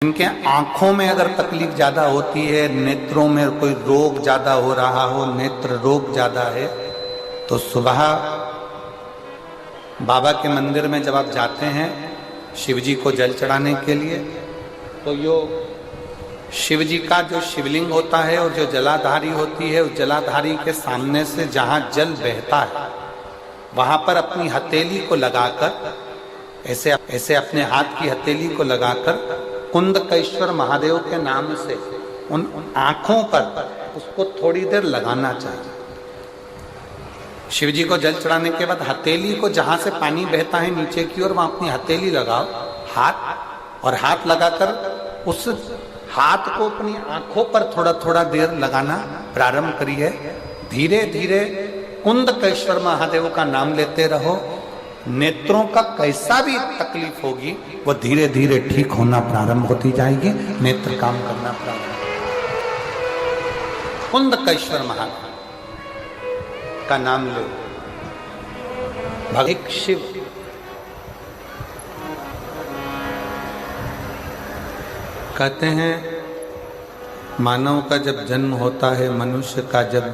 इनके आंखों में अगर तकलीफ ज्यादा होती है, नेत्रों में कोई रोग ज्यादा हो रहा हो, नेत्र रोग ज्यादा है, तो सुबह बाबा के मंदिर में जब आप जाते हैं शिव जी को जल चढ़ाने के लिए, तो यो शिव जी का जो शिवलिंग होता है और जो जलाधारी होती है, उस जलाधारी के सामने से जहां जल बहता है वहां पर अपनी हथेली को लगाकर, ऐसे अपने हाथ की हथेली को लगाकर कुंदकेश्वर महादेव के नाम से उन आंखों पर उसको थोड़ी देर लगाना चाहिए। शिव जी को जल चढ़ाने के बाद हथेली को, जहां से पानी बहता है नीचे की ओर, वहां अपनी हथेली लगाओ, हाथ लगाकर उस हाथ को अपनी आंखों पर थोड़ा थोड़ा देर लगाना प्रारंभ करिए। धीरे धीरे कुंदकेश्वर महादेव का नाम लेते रहो। नेत्रों का कैसा भी तकलीफ होगी वो धीरे धीरे ठीक होना प्रारंभ होती जाएगी, नेत्र काम करना प्रारंभ। कुंदकेश्वर महादेव का नाम लो। भगवान शिव कहते हैं, मानव का जब जन्म होता है, मनुष्य का जब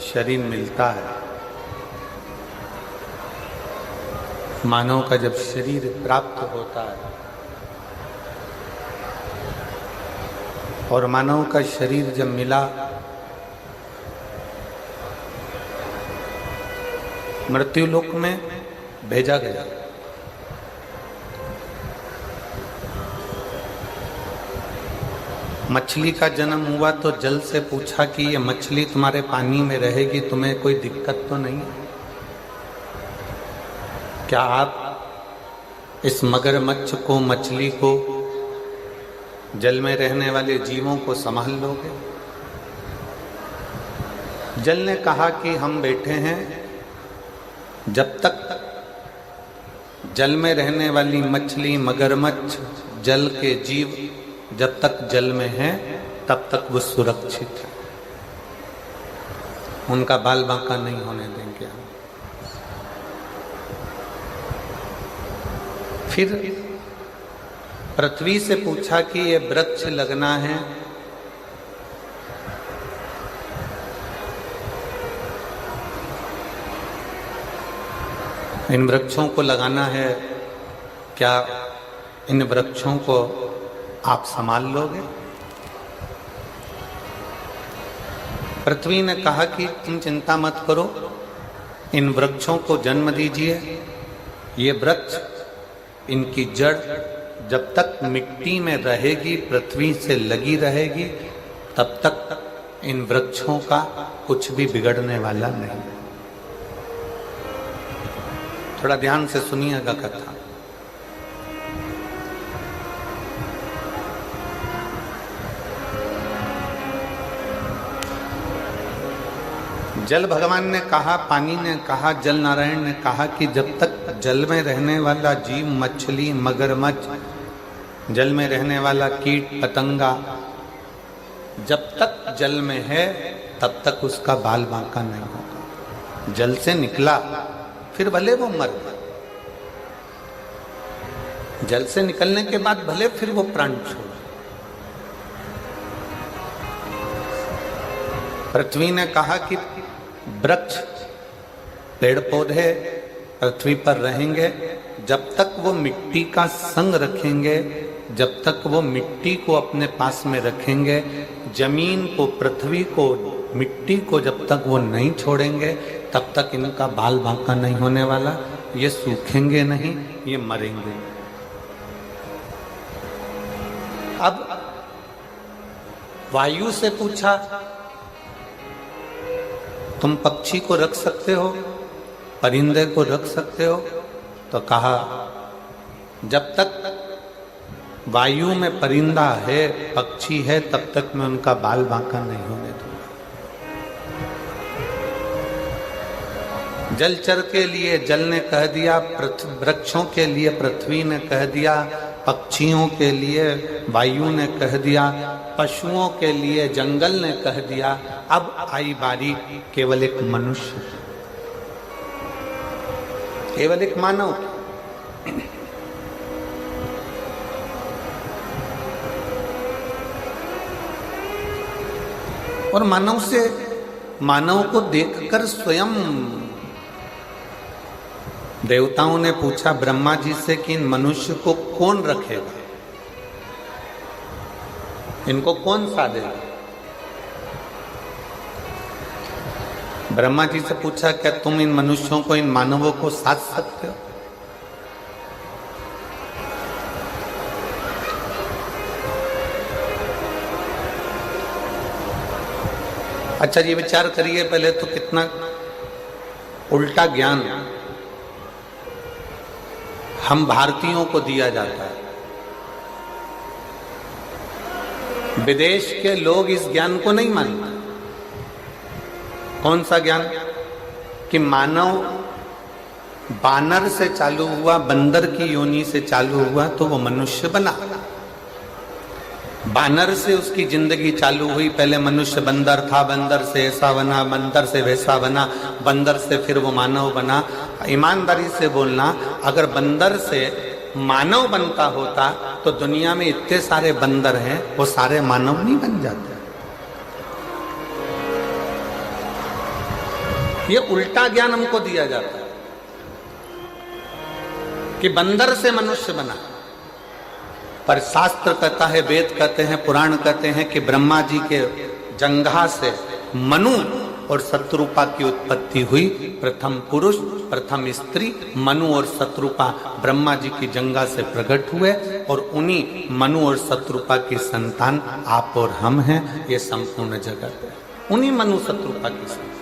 शरीर मिलता है, मानव का जब शरीर प्राप्त होता है और मानव का शरीर जब मिला, मृत्युलोक में भेजा गया। मछली का जन्म हुआ तो जल से पूछा कि ये मछली तुम्हारे पानी में रहेगी, तुम्हें कोई दिक्कत तो नहीं? क्या आप इस मगरमच्छ को, मछली को, जल में रहने वाले जीवों को संभाल लोगे? जल ने कहा कि हम बैठे हैं, जब तक जल में रहने वाली मछली, मगरमच्छ, जल के जीव जब तक जल में हैं तब तक वो सुरक्षित है, उनका बाल बांका नहीं होने देंगे हम। फिर पृथ्वी से पूछा कि ये वृक्ष लगना है, इन वृक्षों को लगाना है, क्या इन वृक्षों को आप संभाल लोगे? पृथ्वी ने कहा कि तुम चिंता मत करो, इन वृक्षों को जन्म दीजिए। ये वृक्ष, इनकी जड़ जब तक मिट्टी में रहेगी, पृथ्वी से लगी रहेगी, तब तक इन वृक्षों का कुछ भी बिगड़ने वाला नहीं। थोड़ा ध्यान से सुनिएगा कथा। जल भगवान ने कहा, पानी ने कहा, जल नारायण ने कहा कि जब तक जल में रहने वाला जीव, मछली, मगरमच्छ, जल में रहने वाला कीट पतंगा जब तक जल में है तब तक उसका बाल बांका नहीं होगा। जल से निकला फिर भले वो मर गया, जल से निकलने के बाद भले फिर वो प्राण छोड़। पृथ्वी ने कहा कि वृक्ष, पेड़ पौधे पृथ्वी पर रहेंगे, जब तक वो मिट्टी का संग रखेंगे, जब तक वो मिट्टी को अपने पास में रखेंगे, जमीन को, पृथ्वी को, मिट्टी को जब तक वो नहीं छोड़ेंगे, तब तक इनका बाल बांका नहीं होने वाला। ये सूखेंगे नहीं, ये मरेंगे। अब वायु से पूछा, तुम पक्षी को रख सकते हो, परिंदे को रख सकते हो? तो कहा, जब तक वायु में परिंदा है, पक्षी है, तब तक मैं उनका बाल बांका नहीं होने दूंगा। जलचर के लिए जल ने कह दिया, वृक्षों के लिए पृथ्वी ने कह दिया, पक्षियों के लिए वायु ने कह दिया, पशुओं के लिए जंगल ने कह दिया। अब आई बारी केवल एक मनुष्य, केवल एक मानव। और मानव को देखकर स्वयं देवताओं ने पूछा ब्रह्मा जी से कि इन मनुष्य को कौन रखेगा, इनको कौन साधेगा। ब्रह्मा जी से पूछा क्या तुम इन मनुष्यों को, इन मानवों को साध सकते हो? अच्छा ये विचार करिए पहले तो कितना उल्टा ज्ञान हम भारतीयों को दिया जाता है। विदेश के लोग इस ज्ञान को नहीं मानते। कौन सा ज्ञान? कि मानव बानर से चालू हुआ, बंदर की योनि से चालू हुआ तो वो मनुष्य बना। बानर से उसकी जिंदगी चालू हुई, पहले मनुष्य बंदर था, बंदर से ऐसा बना, बंदर से वैसा बना, बंदर से फिर वो मानव बना। ईमानदारी से बोलना, अगर बंदर से मानव बनता होता तो दुनिया में इतने सारे बंदर हैं, वो सारे मानव नहीं बन जाते। ये उल्टा ज्ञान हमको दिया जाता है कि बंदर से मनुष्य बना। पर शास्त्र कहता है, वेद कहते हैं, पुराण कहते हैं कि ब्रह्मा जी के जंघा से मनु और शत्रुपा की उत्पत्ति हुई। प्रथम पुरुष, प्रथम स्त्री मनु और शत्रुपा ब्रह्मा जी की जंघा से प्रकट हुए और उन्हीं मनु और शत्रुपा की संतान आप और हम हैं। ये संपूर्ण जगत है, उन्हीं मनु शत्रुपा की संतान।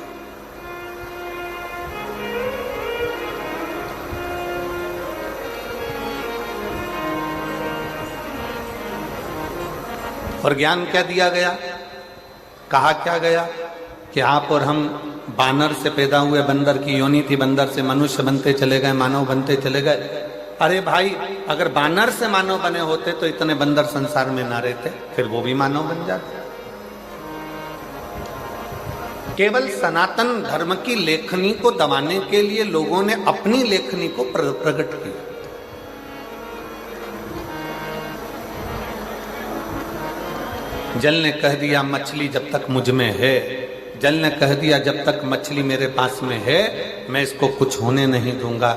और ज्ञान क्या दिया गया, कहा क्या गया कि आप और हम बानर से पैदा हुए, बंदर की योनि थी, बंदर से मनुष्य बनते चले गए, मानव बनते चले गए। अरे भाई, अगर बानर से मानव बने होते तो इतने बंदर संसार में ना रहते, फिर वो भी मानव बन जाते। केवल सनातन धर्म की लेखनी को दबाने के लिए लोगों ने अपनी लेखनी को प्रकट किया। जल ने कह दिया मछली जब तक मुझ में है, जल ने कह दिया जब तक मछली मेरे पास में है मैं इसको कुछ होने नहीं दूंगा।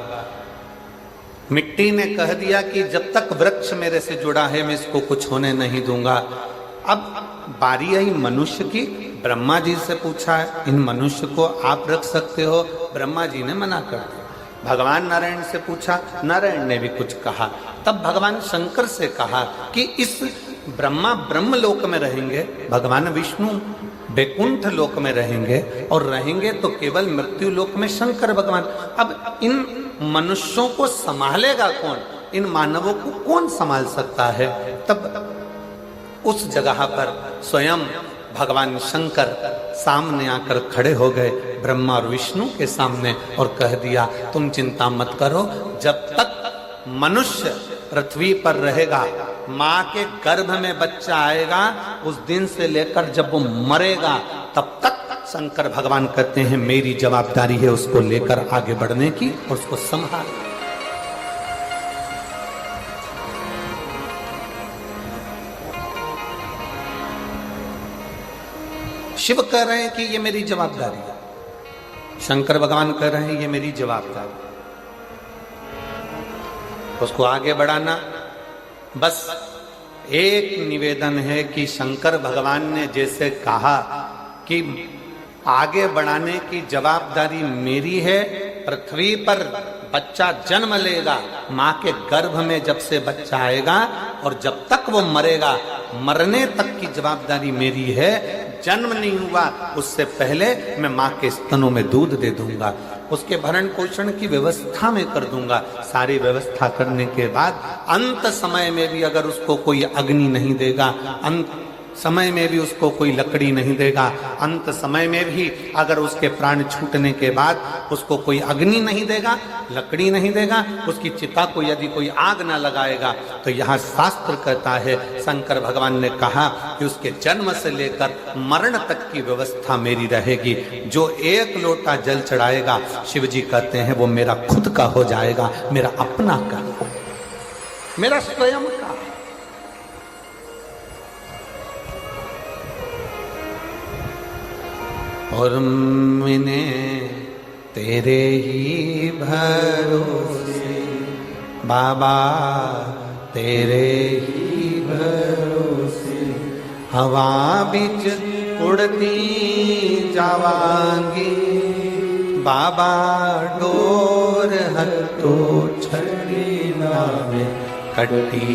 मिट्टी ने कह दिया कि जब तक वृक्ष मेरे से जुड़ा है मैं इसको कुछ होने नहीं दूंगा। अब बारी आई मनुष्य की। ब्रह्मा जी से पूछा है इन मनुष्य को आप रख सकते हो? ब्रह्मा जी ने मना कर दिया। भगवान नारायण से पूछा, नारायण ने भी कुछ कहा। तब भगवान शंकर से कहा कि इस ब्रह्मा ब्रह्म लोक में रहेंगे, भगवान विष्णु बैकुंठ लोक में रहेंगे, और रहेंगे तो केवल मृत्यु लोक में शंकर भगवान। अब इन मनुष्यों को संभालेगा कौन? इन मानवों को कौन संभाल सकता है? तब उस जगह पर स्वयं भगवान शंकर सामने आकर खड़े हो गए ब्रह्मा और विष्णु के सामने और कह दिया तुम चिंता मत करो, जब तक मनुष्य पृथ्वी पर रहेगा, माँ के गर्भ में बच्चा आएगा, उस दिन से लेकर जब वो मरेगा तब तक शंकर भगवान कहते हैं मेरी जवाबदारी है उसको लेकर आगे बढ़ने की और उसको संभाल। शिव कह रहे हैं कि ये मेरी जवाबदारी है, शंकर भगवान कह रहे हैं ये मेरी जवाबदारी, उसको आगे बढ़ाना। बस एक निवेदन है कि शंकर भगवान ने जैसे कहा कि आगे बढ़ाने की जवाबदारी मेरी है, पृथ्वी पर बच्चा जन्म लेगा, माँ के गर्भ में जब से बच्चा आएगा और जब तक वो मरेगा, मरने तक की जवाबदारी मेरी है। जन्म नहीं हुआ उससे पहले मैं माँ के स्तनों में दूध दे दूंगा, उसके भरण पोषण की व्यवस्था में कर दूंगा। सारी व्यवस्था करने के बाद अंत समय में भी अगर उसको कोई अग्नि नहीं देगा, अंत समय में भी उसको कोई लकड़ी नहीं देगा, अंत समय में भी अगर उसके प्राण छूटने के बाद उसको कोई अग्नि नहीं देगा, लकड़ी नहीं देगा, उसकी चिता को यदि कोई आग ना लगाएगा, तो यहाँ शास्त्र कहता है शंकर भगवान ने कहा कि उसके जन्म से लेकर मरण तक की व्यवस्था मेरी रहेगी। जो एक लोटा जल चढ़ाएगा, शिव जी कहते हैं वो मेरा खुद का हो जाएगा, मेरा अपना का, मेरा स्वयं का। और मैंने तेरे ही भरोसे बाबा, तेरे ही भरोसे हवा बिच उड़ती जावांगी बाबा, डोर हथो छड़ी नावे कटी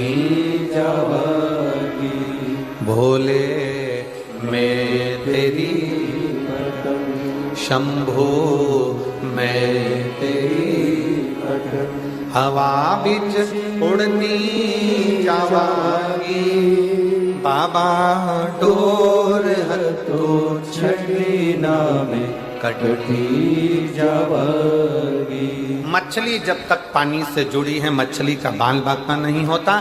जावांगी। भोले मैं तेरी शंभो मैं तेरी हवा बिच उड़ती जावांगी बाबा, डोर हथो छड़ी नावे कटती जावांगी। मछली जब तक पानी से जुड़ी है मछली का बाल बांका नहीं होता।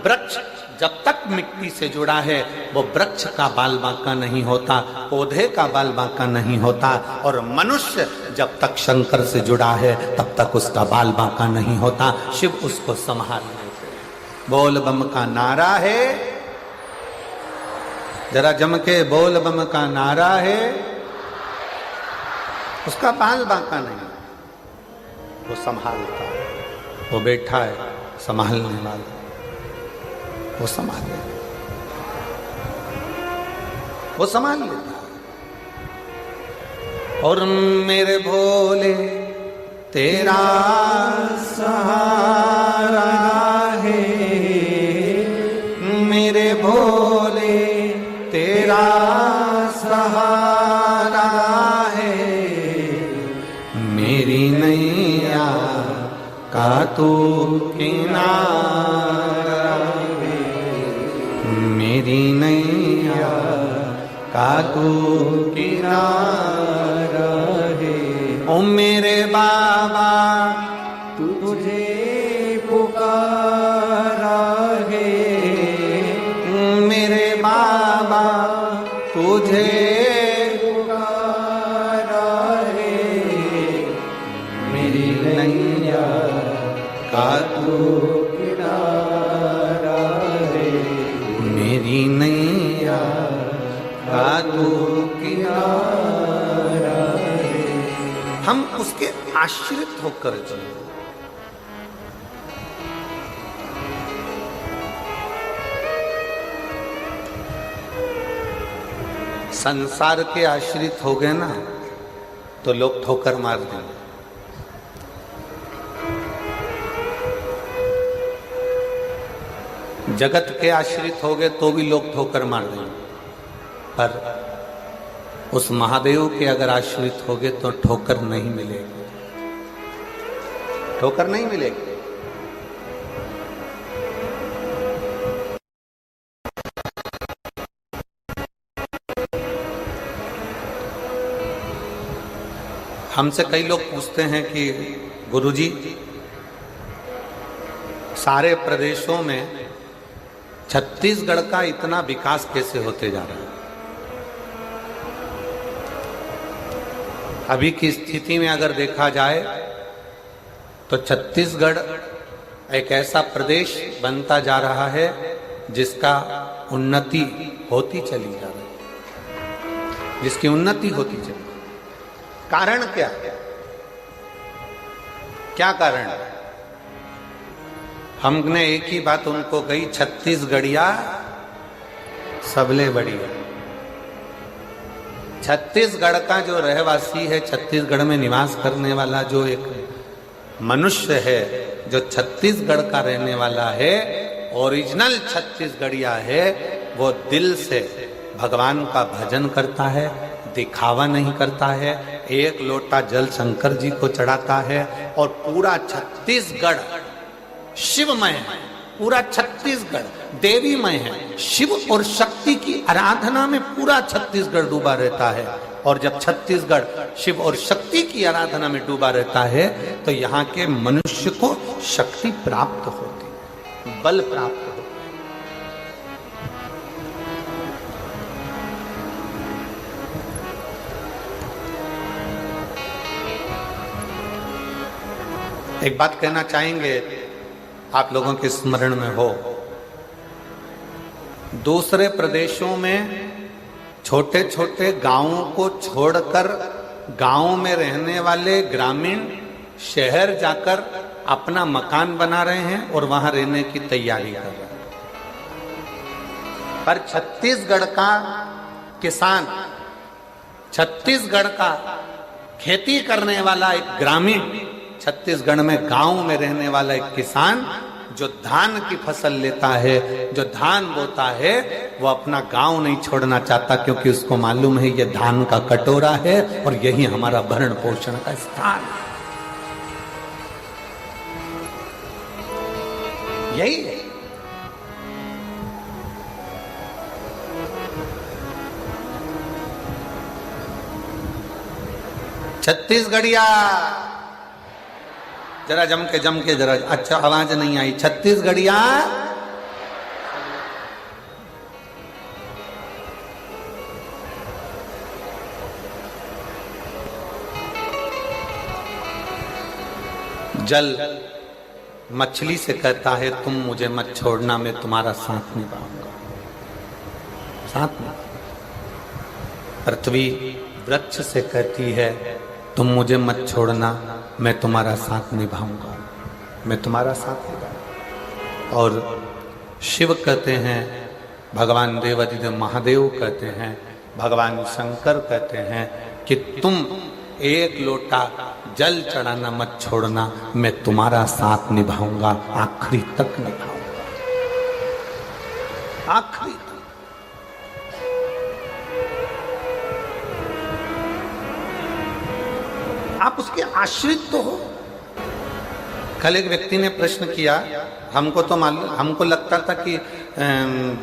वृक्ष जब तक मिट्टी से जुड़ा है वो वृक्ष का बाल बांका नहीं होता, पौधे का बाल बांका नहीं होता। और मनुष्य जब तक शंकर से जुड़ा है तब तक उसका बाल बांका नहीं होता। शिव उसको संभालने से बोल बम का नारा है, जरा जम के बोल बम का नारा है। उसका बाल बांका नहीं, वो संभालता है, वो बैठा है संभालने वाला, वो संभाल लेता, वो संभाल लेता है। और मेरे भोले तेरा सहारा है, मेरे भोले तेरा सहारा है, मेरी नैया का तू किनारा है, मेरी नैया का तू किनारा है। ओ मेरे बाबा तुझे पुकारा है, मेरे बाबा तुझे पुकारा है, मेरी नैया का तू किनारा है, मेरी नैया का तू किनारा है। हम उसके आश्रित होकर जिए। संसार के आश्रित हो गए ना तो लोग ठोकर मार देंगे। जगत के आश्रित हो गए तो भी लोग ठोकर मार देंगे, पर उस महादेव के अगर आश्रित हो गए तो ठोकर नहीं मिलेगी, ठोकर नहीं मिलेगी। हमसे कई लोग पूछते हैं कि गुरुजी सारे प्रदेशों में छत्तीसगढ़ का इतना विकास कैसे होते जा रहा है? अभी की स्थिति में अगर देखा जाए तो छत्तीसगढ़ एक ऐसा प्रदेश बनता जा रहा है जिसका उन्नति होती चली जा रही है, जिसकी उन्नति होती चली। कारण क्या है? क्या कारण है? हमने एक ही बात उनको कही, छत्तीसगढ़िया सबले बढ़िया। छत्तीसगढ़ का जो रहवासी है, छत्तीसगढ़ में निवास करने वाला जो एक मनुष्य है, जो छत्तीसगढ़ का रहने वाला है, ओरिजिनल छत्तीसगढ़िया है, वो दिल से भगवान का भजन करता है, दिखावा नहीं करता है। एक लोटा जल शंकर जी को चढ़ाता है और पूरा छत्तीसगढ़ शिवमय है, पूरा छत्तीसगढ़ देवीमय है। शिव और शक्ति की आराधना में पूरा छत्तीसगढ़ डूबा रहता है। और जब छत्तीसगढ़ शिव और शक्ति की आराधना में डूबा रहता है तो यहाँ के मनुष्य को शक्ति प्राप्त होती है, बल प्राप्त होता है। एक बात कहना चाहेंगे, आप लोगों के स्मरण में हो, दूसरे प्रदेशों में छोटे छोटे गांवों को छोड़कर गांव में रहने वाले ग्रामीण शहर जाकर अपना मकान बना रहे हैं और वहां रहने की तैयारी कर रहे हैं। पर छत्तीसगढ़ का किसान, छत्तीसगढ़ का खेती करने वाला एक ग्रामीण, छत्तीसगढ़ में गांव में रहने वाला एक किसान जो धान की फसल लेता है, जो धान बोता है, वो अपना गांव नहीं छोड़ना चाहता, क्योंकि उसको मालूम है ये धान का कटोरा है और यही हमारा भरण पोषण का स्थान है। यही है। छत्तीसगढ़िया, जरा जम के जरा, अच्छा आवाज नहीं आई। छत्तीसगढ़िया, जल मछली से कहता है तुम मुझे मत छोड़ना, मैं तुम्हारा साथ निभाऊंगा, साथ में। पृथ्वी वृक्ष से कहती है तुम मुझे मत छोड़ना, मैं तुम्हारा साथ निभाऊंगा, मैं तुम्हारा साथ निभाऊंगा। और शिव कहते हैं, भगवान देवादिदेव महादेव कहते हैं, भगवान शंकर कहते हैं कि तुम एक लोटा जल चढ़ाना मत छोड़ना, मैं तुम्हारा साथ निभाऊंगा, आखिरी तक निभाऊंगा, आखिरी तक। आप उसके आश्रित तो हो। कल एक व्यक्ति ने प्रश्न किया, हमको तो मालूम, हमको लगता था कि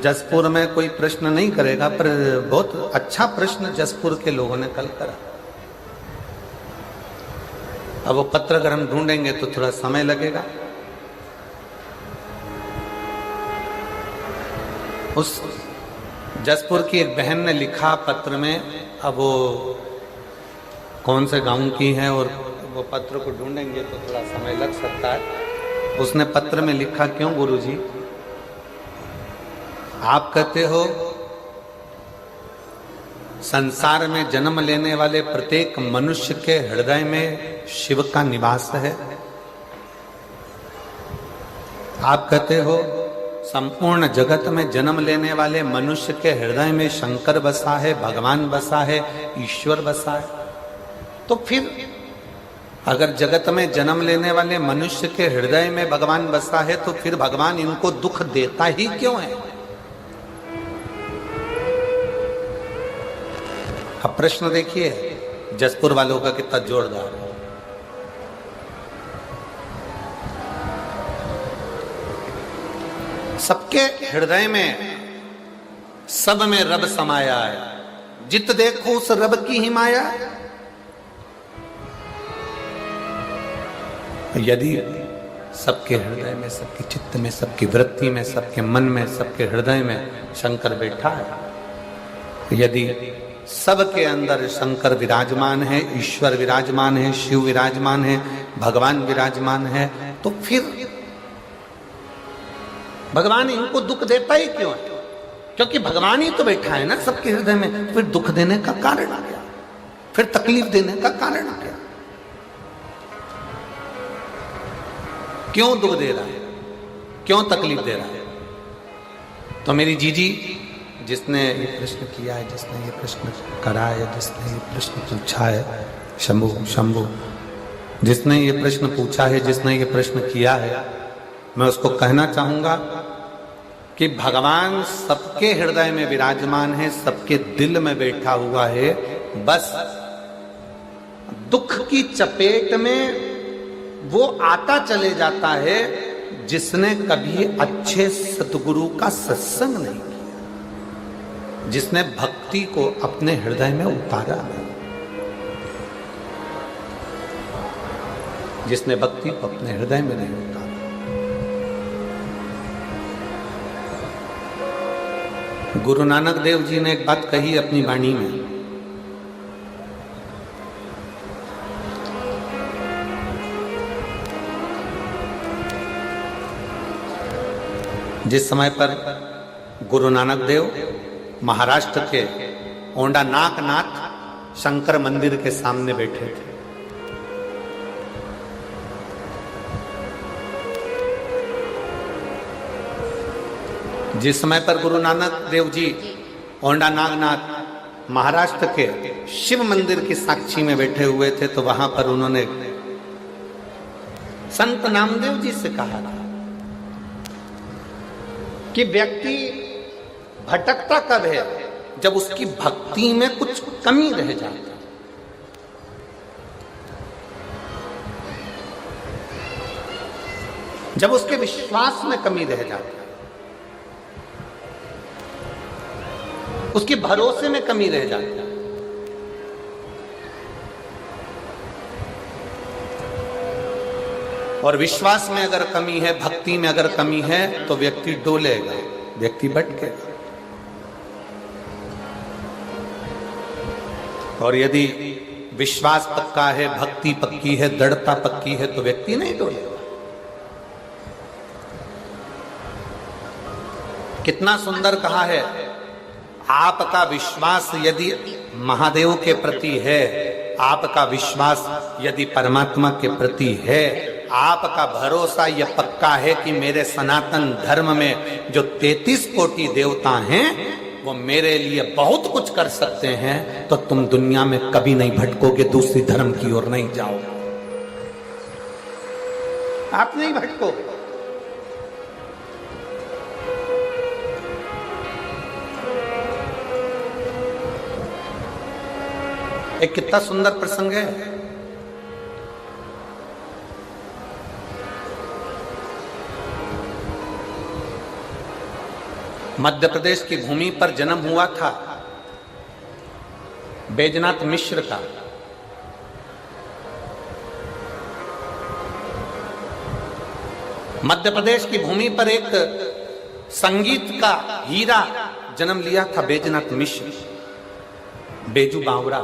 जसपुर में कोई प्रश्न नहीं करेगा, पर बहुत अच्छा प्रश्न जसपुर के लोगों ने कल करा। अब वो पत्र अगर हम ढूंढेंगे तो थोड़ा समय लगेगा। उस जसपुर की एक बहन ने लिखा पत्र में, अब वो कौन से गांव की है और वो पत्र को ढूंढेंगे तो थोड़ा समय लग सकता है। उसने पत्र में लिखा, क्यों गुरुजी, आप कहते हो संसार में जन्म लेने वाले प्रत्येक मनुष्य के हृदय में शिव का निवास है। आप कहते हो संपूर्ण जगत में जन्म लेने वाले मनुष्य के हृदय में शंकर बसा है, भगवान बसा है, ईश्वर बसा है। तो फिर अगर जगत में जन्म लेने वाले मनुष्य के हृदय में भगवान बसा है, तो फिर भगवान इनको दुख देता ही क्यों है? अब प्रश्न देखिए जसपुर वालों का कितना जोरदार है। सबके हृदय में, सब में रब समाया है, जित देखो उस रब की ही माया। यदि सबके हृदय में, सबके चित्त में, सबकी वृत्ति में, सबके मन में, सबके हृदय में शंकर बैठा है, यदि सबके अंदर शंकर विराजमान है, ईश्वर विराजमान है, शिव विराजमान है, भगवान विराजमान है, तो फिर भगवान इनको दुख देता ही क्यों है? क्योंकि भगवान ही तो बैठा है ना सबके हृदय में। फिर दुख देने का कारण क्या? फिर तकलीफ देने का कारण क्या? क्यों दुख दे रहा है, क्यों तकलीफ दे रहा है? तो मेरी जीजी जिसने ये प्रश्न किया है, जिसने ये प्रश्न करा है, जिसने ये प्रश्न पूछा है, शंभू जिसने ये प्रश्न पूछा है, जिसने ये प्रश्न किया है, मैं उसको कहना चाहूंगा कि भगवान सबके हृदय में विराजमान है, सबके दिल में बैठा हुआ है। बस दुख की चपेट में वो आता चले जाता है जिसने कभी अच्छे सतगुरु का सत्संग नहीं किया, जिसने भक्ति को अपने हृदय में उतारा नहीं, जिसने भक्ति को अपने हृदय में नहीं उतारा। गुरु नानक देव जी ने एक बात कही अपनी वाणी में, जिस समय पर गुरु नानक देव महाराष्ट्र के ओंडा नागनाथ शंकर मंदिर के सामने बैठे थे। जिस समय पर गुरु नानक देव जी ओंडा नागनाथ महाराष्ट्र के शिव मंदिर की साक्षी में बैठे हुए थे, तो वहां पर उन्होंने संत नामदेव जी से कहा था कि व्यक्ति भटकता कब है? जब उसकी भक्ति में कुछ कमी रह जाती, जब उसके विश्वास में कमी रह जाती, उसके भरोसे में कमी रह जाती है। और विश्वास में अगर कमी है, भक्ति में अगर कमी है, तो व्यक्ति डोलेगा, व्यक्ति भटकेगा। और यदि विश्वास पक्का है, भक्ति पक्की है, दृढ़ता पक्की है, तो व्यक्ति नहीं डोलेगा। कितना सुंदर कहा है, आपका विश्वास यदि महादेव के प्रति है, आपका विश्वास यदि परमात्मा के प्रति है, आपका भरोसा यह पक्का है कि मेरे सनातन धर्म में जो 33 कोटि देवता हैं वो मेरे लिए बहुत कुछ कर सकते हैं, तो तुम दुनिया में कभी नहीं भटकोगे, दूसरी धर्म की ओर नहीं जाओगे, आप नहीं भटकोगे। एक कितना सुंदर प्रसंग है। मध्य प्रदेश की भूमि पर जन्म हुआ था बैजनाथ मिश्र का। मध्य प्रदेश की भूमि पर एक संगीत का हीरा जन्म लिया था बैजनाथ मिश्र, बेजू बावरा।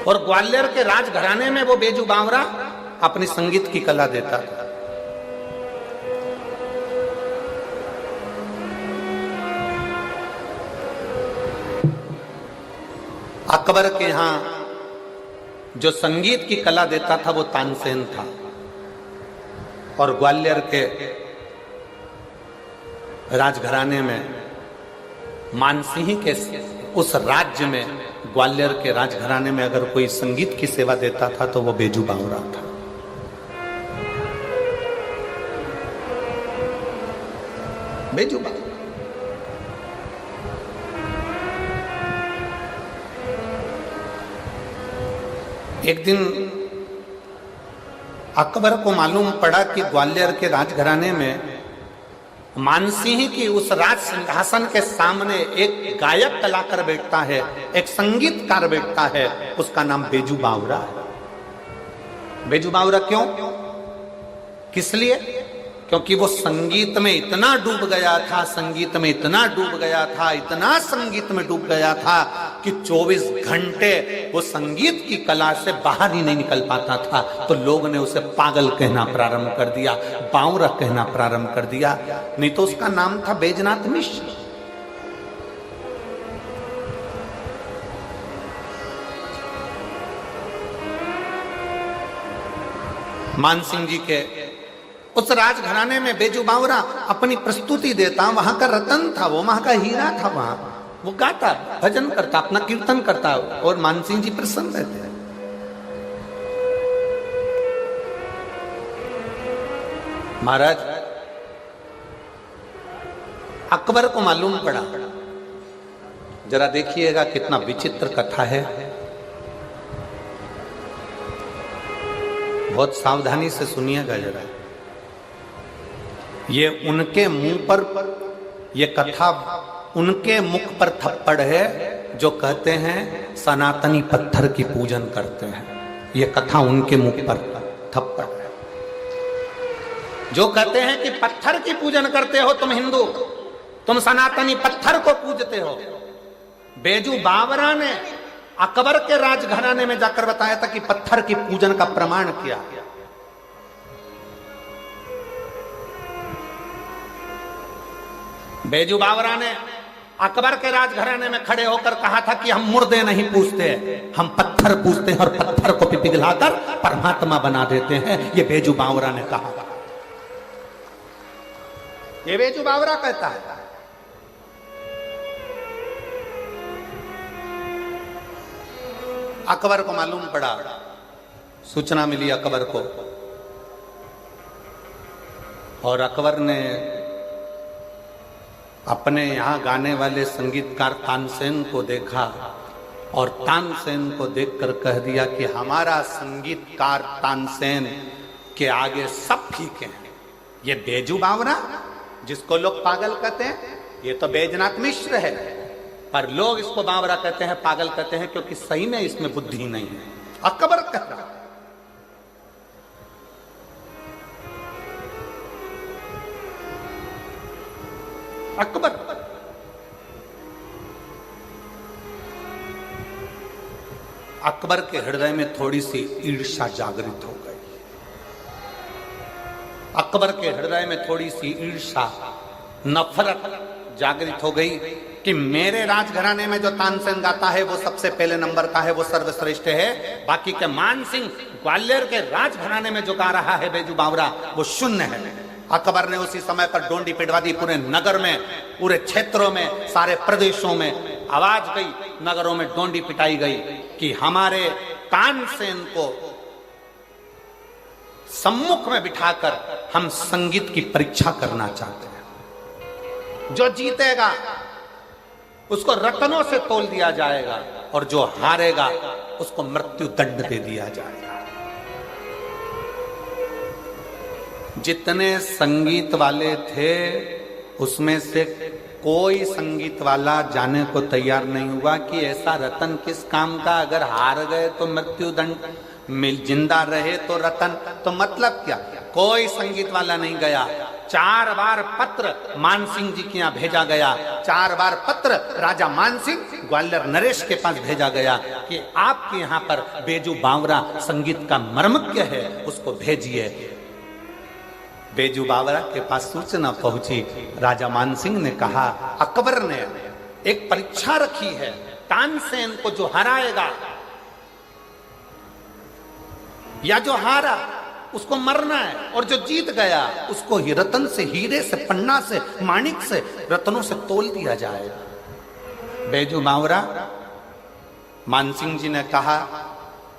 और ग्वालियर के राजघराने में वो बेजू बावरा अपनी संगीत की कला देता था। अकबर के यहां जो संगीत की कला देता था वो तानसेन था, और ग्वालियर के राजघराने में मानसिंह के उस राज्य में, ग्वालियर के राजघराने में अगर कोई संगीत की सेवा देता था तो वो बेजू बावरा था। बेजू बावरा। एक दिन अकबर को मालूम पड़ा कि ग्वालियर के राजघराने में मानसिंह की उस राज सिंहासन के सामने एक गायक कलाकार बैठता है, एक संगीतकार बैठता है, उसका नाम बेजू बावरा है। बेजू बावरा क्यों? किस लिए? क्योंकि वो संगीत में इतना डूब गया था, संगीत में इतना डूब गया था, इतना संगीत में डूब गया था कि 24 घंटे वो संगीत की कला से बाहर ही नहीं निकल पाता था। तो लोग ने उसे पागल कहना प्रारंभ कर दिया, बावरा कहना प्रारंभ कर दिया, नहीं तो उसका नाम था बैजनाथ मिश्र। मानसिंह जी के उस राजघराने में बेजू बावरा अपनी प्रस्तुति देता, वहां का रतन था वो, वहां का हीरा था, वहां वो गाता, भजन करता, अपना कीर्तन करता, और मानसिंह जी प्रसन्न रहते। महाराज अकबर को मालूम पड़ा, जरा देखिएगा कितना विचित्र कथा है, बहुत सावधानी से सुनिएगा जरा। ये उनके मुंह पर, ये कथा उनके मुख पर थप्पड़ है जो कहते हैं सनातनी पत्थर की पूजन करते हैं। ये कथा उनके मुख पर थप्पड़ है, जो कहते हैं कि पत्थर की पूजन करते हो तुम हिंदू, तुम सनातनी पत्थर को पूजते हो। बेजू बावरा ने अकबर के राजघराने में जाकर बताया था कि पत्थर की पूजन का प्रमाण किया। बेजू बावरा ने अकबर के राजघराने में खड़े होकर कहा था कि हम मुर्दे नहीं पूछते, हम पत्थर पूछते हैं और पत्थर को पिघलाकर परमात्मा बना देते हैं। ये बेजू बावरा ने कहा, ये बेजू बावरा कहता है। अकबर को मालूम पड़ा, सूचना मिली अकबर को, और अकबर ने अपने यहां गाने वाले संगीतकार तानसेन को देखा और तानसेन को देखकर कह दिया कि हमारा संगीतकार तानसेन के आगे सब फीके हैं। ये बेजू बावरा जिसको लोग पागल कहते हैं, ये तो बैजनाथ मिश्र है, पर लोग इसको बावरा कहते हैं, पागल कहते हैं, क्योंकि सही में इसमें बुद्धि नहीं है। अकबर कह रहा, अकबर अकबर के हृदय में थोड़ी सी ईर्ष्या जागृत हो गई। अकबर के हृदय में थोड़ी सी ईर्ष्या, नफरत जागृत हो गई कि मेरे राजघराने में जो तानसेन गाता है वो सबसे पहले नंबर का है, वो सर्वश्रेष्ठ है। बाकी के मान सिंह ग्वालियर के राजघराने में जो गा रहा है बेजू बावरा, वो शून्य है। अकबर ने उसी समय पर डोंडी पिटवा दी। पूरे नगर में, पूरे क्षेत्रों में, सारे प्रदेशों में आवाज गई, नगरों में डोंडी पिटाई गई कि हमारे तानसेन को सम्मुख में बिठाकर हम संगीत की परीक्षा करना चाहते हैं। जो जीतेगा उसको रत्नों से तोल दिया जाएगा और जो हारेगा उसको मृत्यु दंड दे दिया जाएगा। जितने संगीत वाले थे उसमें से कोई संगीत वाला जाने को तैयार नहीं हुआ कि ऐसा रतन किस काम का, अगर हार गए तो मृत्यु दंड, जिंदा रहे तो रतन, तो मतलब क्या? कोई संगीत वाला नहीं गया। 4 बार पत्र मानसिंह जी के यहाँ भेजा गया, 4 बार पत्र राजा मानसिंह ग्वालियर नरेश के पास भेजा गया कि आपके यहाँ पर बेजू बावरा संगीत का मर्मज्ञ है, उसको भेजिए। बेजू बावरा के पास सूचना पहुंची। राजा मानसिंह ने कहा, अकबर ने एक परीक्षा रखी है, तानसेन को जो हराएगा या जो हारा उसको मरना है, और जो जीत गया उसको रतन से, हीरे से, पन्ना से, माणिक से, रत्नों से तोल दिया जाएगा। बेजू बावरा, मानसिंह जी ने कहा,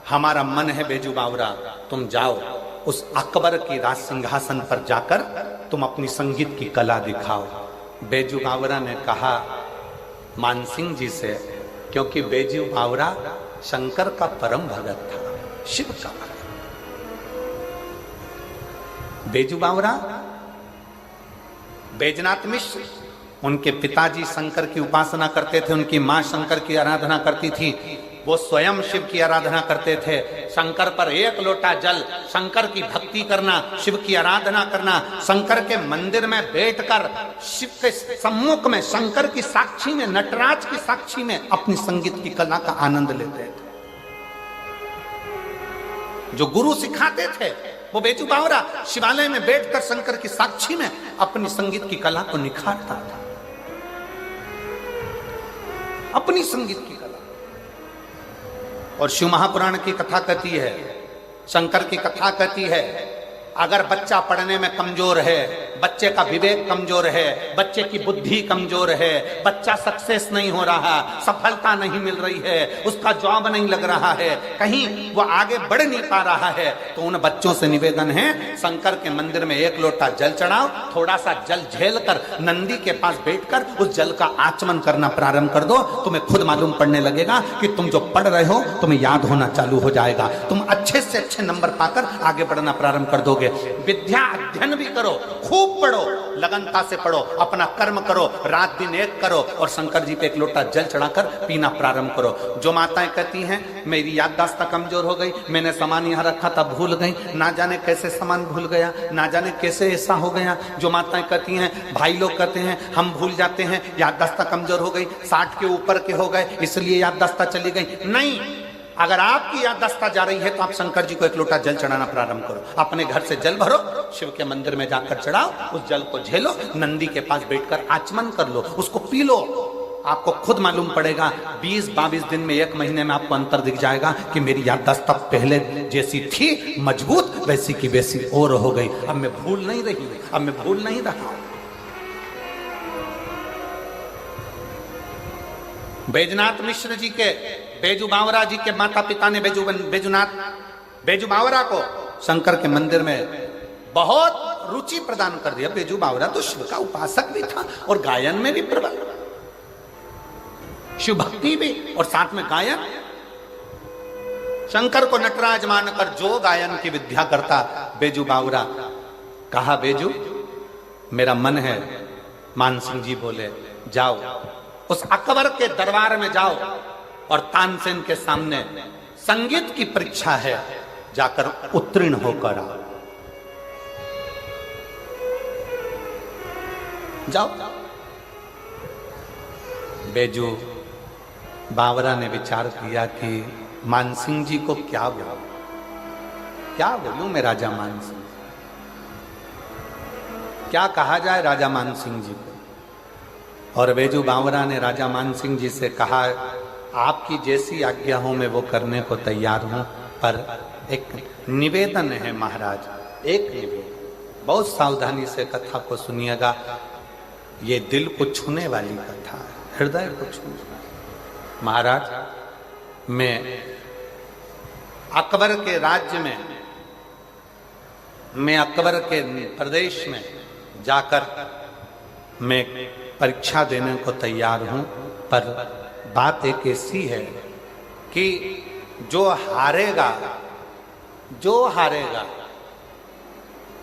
हमारा मन है बेजू बावरा, तुम जाओ उस अकबर की राज सिंहासन पर जाकर तुम अपनी संगीत की कला दिखाओ। बेजू बावरा ने कहा मानसिंह जी से, क्योंकि बेजू बावरा शंकर का परम भगत था, शिव का भगत। बेजू बावरा बैजनाथ मिश्र, उनके पिताजी शंकर की उपासना करते थे, उनकी मां शंकर की आराधना करती थी, वो स्वयं शिव की आराधना करते थे। शंकर पर 1 लोटा जल, शंकर की भक्ति करना, शिव की आराधना करना, शंकर के मंदिर में बैठकर शिव के सम्मुख में, शंकर की साक्षी में, नटराज की साक्षी में अपनी संगीत की कला का आनंद लेते थे। जो गुरु सिखाते थे वो बेजू बावरा शिवालय में बैठकर शंकर की साक्षी में अपनी संगीत की कला को निखारता था, अपनी संगीत की कला। और शिव महापुराण की कथा कहती है, शंकर की कथा कहती है, अगर बच्चा पढ़ने में कमजोर है, बच्चे का विवेक कमजोर है, बच्चे की बुद्धि कमजोर है, बच्चा सक्सेस नहीं हो रहा, सफलता नहीं मिल रही है, उसका जॉब नहीं लग रहा है, कहीं वो आगे बढ़ नहीं पा रहा है, तो उन बच्चों से निवेदन है, शंकर के मंदिर में 1 लोटा जल चढ़ाओ, थोड़ा सा जल झेल कर नंदी के पास बैठकर उस जल का आचमन करना प्रारंभ कर दो। तुम्हें खुद मालूम पड़ने लगेगा कि तुम जो पढ़ रहे हो तुम्हें याद होना चालू हो जाएगा, तुम अच्छे से अच्छे नंबर पाकर आगे बढ़ना प्रारंभ कर दोगे। विद्या अध्ययन भी करो, खूब पढ़ो, लगनता से पढ़ो, अपना कर्म करो, रात दिन एक करो और शंकर जी पे 1 लोटा जल चढ़ाकर पीना प्रारंभ करो। जो माताएं कहती हैं मेरी याददाश्त कमजोर हो गई, मैंने सामान यहाँ रखा था भूल गई, ना जाने कैसे सामान भूल गया, ना जाने कैसे ऐसा हो गया। जो माताएं कहती हैं, भाई लोग कहते हैं हम भूल जाते हैं, याददाश्त कमजोर हो गई, 60 के ऊपर के हो गए इसलिए याददाश्त चली गई। नहीं, अगर आपकी याद दस्ता जा रही है तो आप शंकर जी को एक लोटा जल चढ़ाना प्रारंभ करो। अपने घर से जल भरो, शिव के मंदिर में जाकर चढ़ाओ, उस जल को झेलो, नंदी के पास बैठकर आचमन कर लो, उसको पी लो। आपको खुद मालूम पड़ेगा 20-22 दिन में, 1 महीने में आपको अंतर दिख जाएगा कि मेरी याददाश्त तब पहले जैसी थी मजबूत, वैसी की वैसी और हो गई। अब मैं भूल नहीं रही, अब मैं भूल नहीं रहा। बैजनाथ मिश्र जी के, बैजू बावरा जी के माता पिता ने बैजू बावरा को शंकर के मंदिर में बहुत रुचि प्रदान कर दिया। बैजू बावरा तो शिव का उपासक भी था और गायन में भी प्रबल, शिव भक्ति भी और साथ में गायन। शंकर को नटराज मानकर जो गायन की विद्या करता बैजू बावरा। कहा बैजू मेरा मन है। मान सिंह जी बोले जाओ उस अकबर के दरबार में जाओ और तानसेन के सामने संगीत की परीक्षा है, जाकर उत्तीर्ण होकर आओ। जाओ। बैजू बावरा ने विचार किया कि मानसिंह जी को क्या बोलूं, क्या बोलूं मैं राजा मानसिंह, क्या कहा जाए राजा मानसिंह जी को। और बैजू बावरा ने राजा मानसिंह जी से कहा आपकी जैसी आज्ञा हो मैं वो करने को तैयार हूं, पर एक निवेदन है महाराज, एक निवेदन। बहुत सावधानी से कथा को सुनिएगा, ये दिल को छूने वाली कथा है, हृदय को छूने। महाराज मैं अकबर के राज्य में, मैं अकबर के प्रदेश में जाकर मैं परीक्षा देने को तैयार हूं, पर बात एक ऐसी है कि जो हारेगा, जो हारेगा,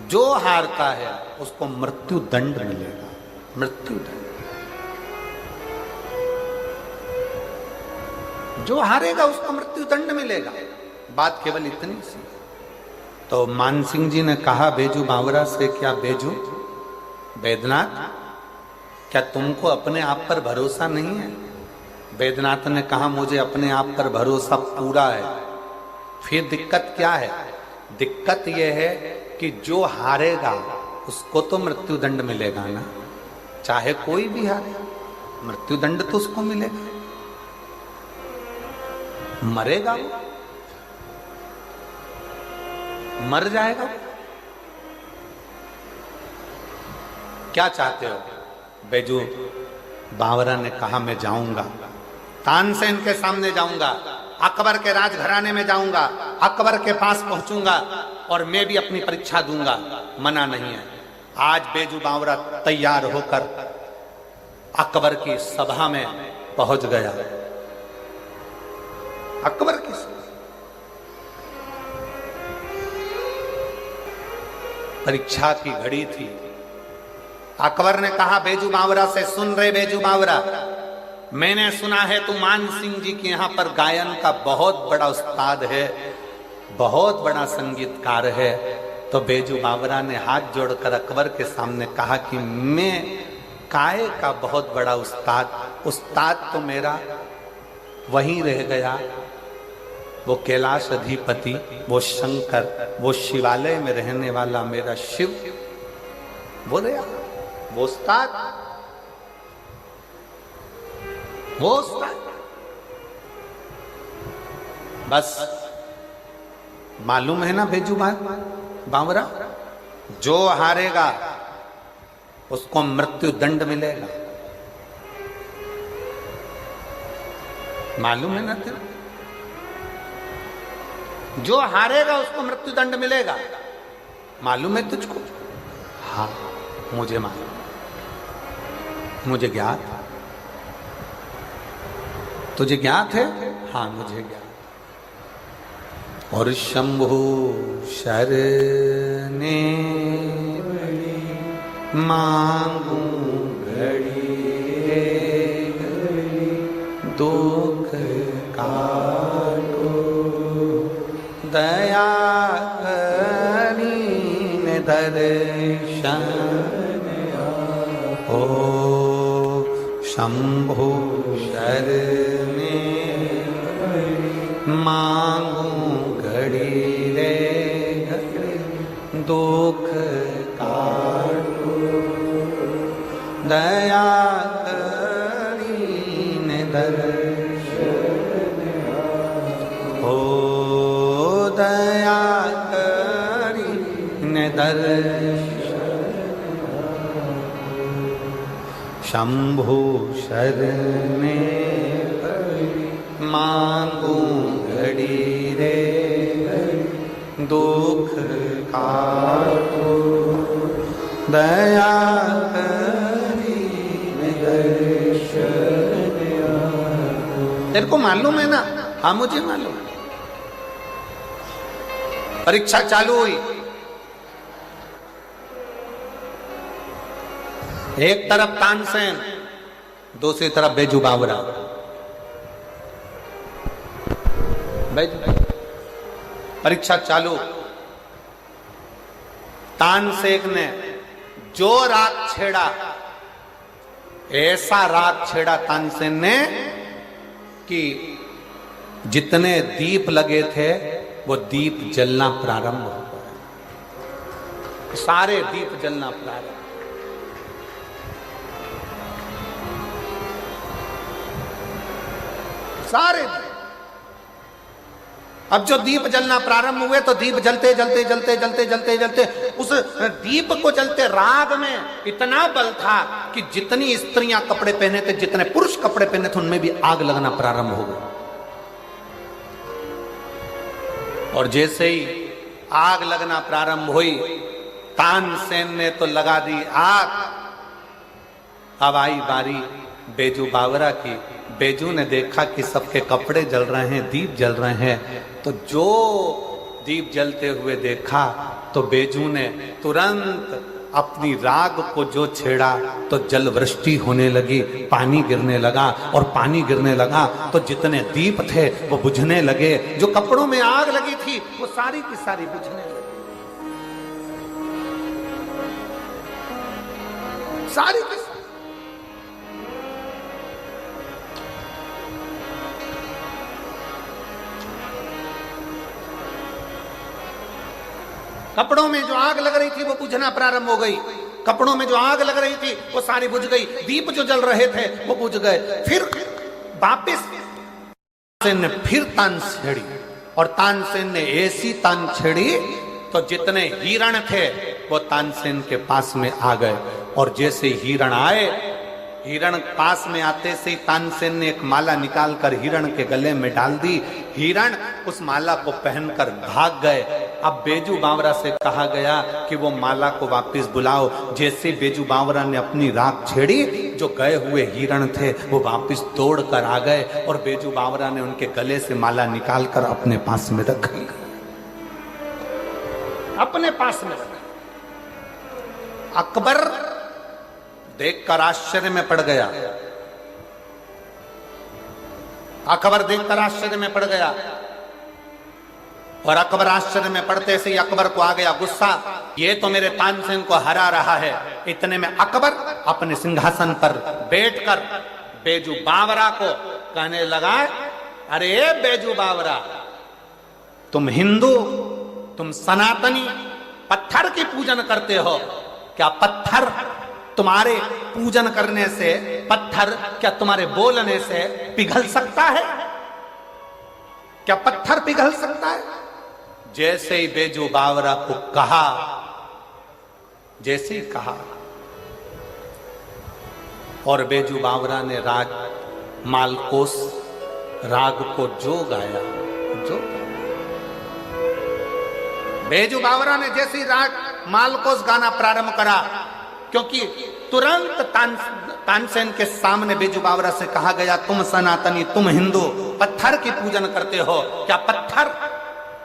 जो हारता है उसको मृत्यु दंड मिलेगा, मृत्यु दंड। जो हारेगा उसको मृत्यु दंड मिलेगा। बात केवल इतनी सी। तो मानसिंह जी ने कहा बैजू बावरा से, क्या बैजू बैद्यनाथ क्या तुमको अपने आप पर भरोसा नहीं है? बैद्यनाथ ने कहा मुझे अपने आप पर भरोसा पूरा है। फिर दिक्कत क्या है? दिक्कत यह है कि जो हारेगा उसको तो मृत्यु दंड मिलेगा ना, चाहे कोई भी हारे मृत्यु दंड तो उसको मिलेगा। मरेगा वो, मर जाएगा। क्या चाहते हो? बैजू बावरा ने कहा मैं जाऊंगा, तानसेन के सामने जाऊंगा, अकबर के राजघराने में जाऊंगा, अकबर के पास पहुंचूंगा और मैं भी अपनी परीक्षा दूंगा, मना नहीं है। आज बैजू बावरा तैयार होकर अकबर की सभा में पहुंच गया। अकबर की परीक्षा की घड़ी थी। अकबर ने कहा बैजू बावरा से, सुन रहे बैजू बावरा, मैंने सुना है तू मान सिंह जी के यहाँ पर गायन का बहुत बड़ा उस्ताद है, बहुत बड़ा संगीतकार है। तो बैजू बावरा ने हाथ जोड़कर अकबर के सामने कहा कि मैं काय का बहुत बड़ा उस्ताद तो मेरा वहीं रह गया, वो कैलाश अधिपति, वो शंकर, वो शिवालय में रहने वाला मेरा शिव, वो रहा, वो उस्ताद, वो उस्ताद। बस मालूम है ना बैजू बावरा, जो हारेगा उसको मृत्यु दंड मिलेगा। मालूम है ना तेरा? जो हारेगा उसको मृत्यु दंड मिलेगा। मालूम है तुझको? हाँ मुझे मालूम, मुझे ज्ञात। तुझे ज्ञात है? हाँ मुझे ज्ञात। और शंभु शरणे मांगू घड़ी दुख काटो, दया करीन दर्शन हो। शंभु शरणे मांगू घड़ी रे घड़ी दुख काटू दया करीने दर्शन हो दया करीने दर्शन शंभु शरणे मांगू घड़ी रे घड़ी दुख काटू दया करीने दर्शन तेरे को मालूम है ना? हाँ मुझे मालूम है। परीक्षा चालू हुई, एक तरफ तानसेन, दूसरी तरफ बेजू बावरा। परीक्षा चालू। तानसेन ने जो राग छेड़ा, ऐसा राग छेड़ा तानसेन ने कि जितने दीप लगे थे वो दीप जलना प्रारंभ हो गए। सारे दीप जलना प्रारंभ। सारे अब जो दीप जलना प्रारंभ हुए तो दीप जलते जलते जलते जलते जलते जलते उस दीप को जलते राग में इतना बल था कि जितनी स्त्रियां कपड़े पहने थे, जितने पुरुष कपड़े पहने थे, उनमें भी आग लगना प्रारंभ हो गई। और जैसे ही आग लगना प्रारंभ हुई, तानसेन ने तो लगा दी आग। अब आई बारी बेजू बावरा की। बेजू ने देखा कि सबके कपड़े जल रहे हैं, दीप जल रहे हैं, तो जो दीप जलते हुए देखा तो बेजू ने तुरंत अपनी राग को जो छेड़ा तो जल वृष्टि होने लगी, पानी गिरने लगा। और पानी गिरने लगा तो जितने दीप थे वो बुझने लगे। जो कपड़ों में आग लगी थी वो सारी की सारी बुझने लगी, सारी की सारी। कपड़ों में जो आग लग रही थी वो बुझना प्रारंभ हो गई। कपड़ों में जो आग लग रही थी वो सारी बुझ गई। दीप जो जल रहे थे वो बुझ गए। फिर वापिस तानसेन ने फिर तान छेड़ी, और तानसेन ने ऐसी तान छेड़ी तो जितने हिरण थे वो तानसेन के पास में आ गए। और जैसे हिरण आए, हिरण पास में आते से तानसेन ने एक माला निकालकर हिरण के गले में डाल दी। हिरण उस माला को पहनकर भाग गए। अब बेजू बावरा से कहा गया कि वो माला को वापस बुलाओ। जैसे बेजू बावरा ने अपनी राख छेड़ी, जो गए हुए हिरण थे वो वापस दौड़ कर आ गए और बेजू बावरा ने उनके गले से माला निकालकर अपने पास में रख ली, अपने पास में रख। अकबर देखकर आश्चर्य में पड़ गया। अकबर देखकर आश्चर्य में पड़ गया। और अकबर आश्चर्य में पड़ते से ही अकबर को आ गया गुस्सा, ये तो मेरे तानसेन को हरा रहा है। इतने में अकबर अपने सिंहासन पर बैठकर बेजू बावरा को कहने लगा, अरे बेजू बावरा, तुम हिंदू, तुम सनातनी पत्थर की पूजन करते हो। क्या पत्थर तुम्हारे पूजन करने से, पत्थर क्या तुम्हारे बोलने से पिघल सकता है? क्या पत्थर पिघल सकता है? जैसे ही बेजू बावरा को कहा, जैसे ही कहा, और बेजू बावरा ने राग मालकोस राग को जो गाया, जो बेजू बावरा ने जैसे ही राग मालकोस गाना प्रारंभ करा, क्योंकि तुरंत तानसेन के सामने बेजू बावरा से कहा गया, तुम सनातनी, तुम हिंदू पत्थर की पूजन करते हो। क्या पत्थर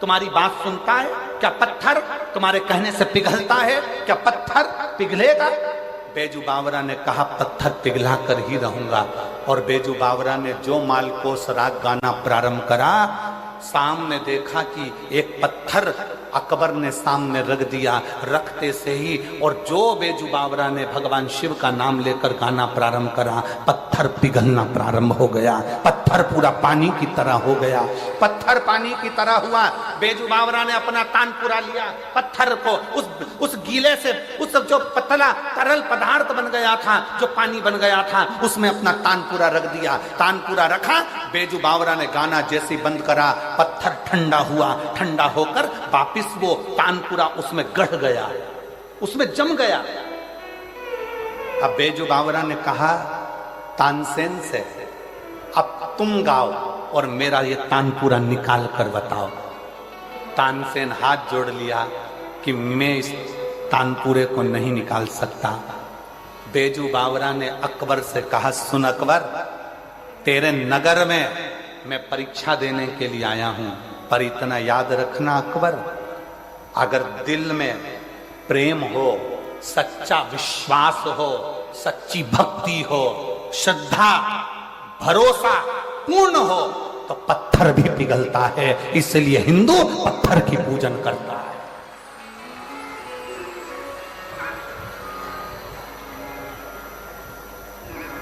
तुम्हारी बात सुनता है? क्या पत्थर तुम्हारे कहने से पिघलता है? क्या पत्थर पिघलेगा? बेजू बावरा ने कहा, पत्थर पिघला कर ही रहूंगा। और बेजू बावरा ने जो मालकोस राग गाना प्रारंभ करा, सामने देखा कि एक पत्थर अकबर ने सामने रख दिया। रखते से ही और जो बेजू बावरा ने भगवान शिव का नाम लेकर गाना प्रारंभ करा, पत्थर पिघलना प्रारंभ हो गया। पत्थर पूरा पानी की तरह हो गया, पत्थर पानी की तरह हुआ। बेजू बावरा ने अपना तानपुरा लिया, पत्थर को उस गीले से, उस जो पतला तरल पदार्थ बन गया था, जो पानी बन गया था, उसमें अपना तानपुरा रख दिया। तानपुरा रखा, बेजू बावरा ने गाना जैसे बंद करा, पत्थर ठंडा हुआ, ठंडा होकर वापिस वो तानपुरा उसमें गढ़ गया, उसमें जम गया। अब बेजू बावरा ने कहा तानसेन से, अब तुम गाओ और मेरा ये तानपुरा निकाल कर बताओ। तानसेन हाथ जोड़ लिया कि मैं इस तानपुरे को नहीं निकाल सकता। बेजू बावरा ने अकबर से कहा, सुन अकबर, तेरे नगर में मैं परीक्षा देने के लिए आया हूं, पर इतना याद रखना अकबर, अगर दिल में प्रेम हो, सच्चा विश्वास हो, सच्ची भक्ति हो, श्रद्धा भरोसा पूर्ण हो, तो पत्थर भी पिघलता है। इसलिए हिंदू पत्थर की पूजन करता है।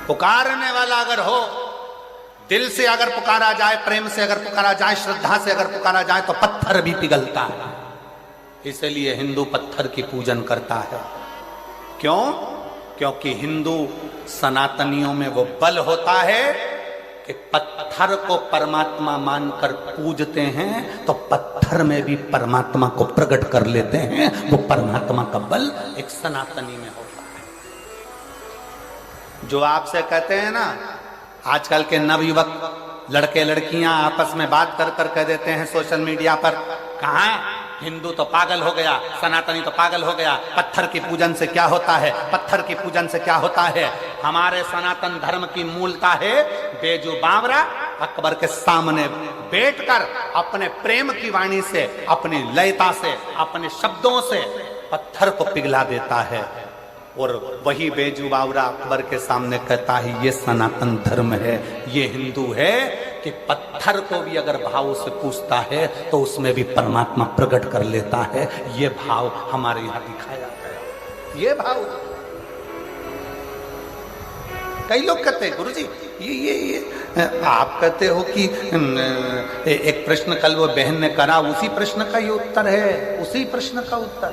पुकारने वाला अगर हो, दिल से अगर पुकारा जाए, प्रेम से अगर पुकारा जाए, श्रद्धा से अगर पुकारा जाए, तो पत्थर भी पिघलता है। इसलिए हिंदू पत्थर की पूजन करता है। क्यों? क्योंकि हिंदू सनातनियों में वो बल होता है कि पत्थर को परमात्मा मानकर पूजते हैं, तो पत्थर में भी परमात्मा को प्रकट कर लेते हैं। वो परमात्मा का बल एक सनातनी में होता है। जो आपसे कहते हैं ना, आजकल के नवयुवक लड़के लड़कियां आपस में बात कर कर कह देते हैं सोशल मीडिया पर, कहाँ हिंदू तो पागल हो गया, सनातनी तो पागल हो गया, पत्थर की पूजन से क्या होता है, पत्थर की पूजन से क्या होता है। हमारे सनातन धर्म की मूलता है, बेजू बावरा अकबर के सामने बैठकर अपने प्रेम की वाणी से, अपनी लयता से, अपने शब्दों से पत्थर को पिघला देता है। और वही बेजू बावरा अकबर के सामने कहता है, ये सनातन धर्म है, ये हिंदू है, कि पत्थर को भी अगर भाव से पूछता है तो उसमें भी परमात्मा प्रकट कर लेता है। ये भाव हमारे यहां दिखाया गया। ये भाव कई लोग कहते हैं, गुरुजी ये आप कहते हो कि एक प्रश्न कल वो बहन ने करा, उसी प्रश्न का ये उत्तर है, उसी प्रश्न का उत्तर।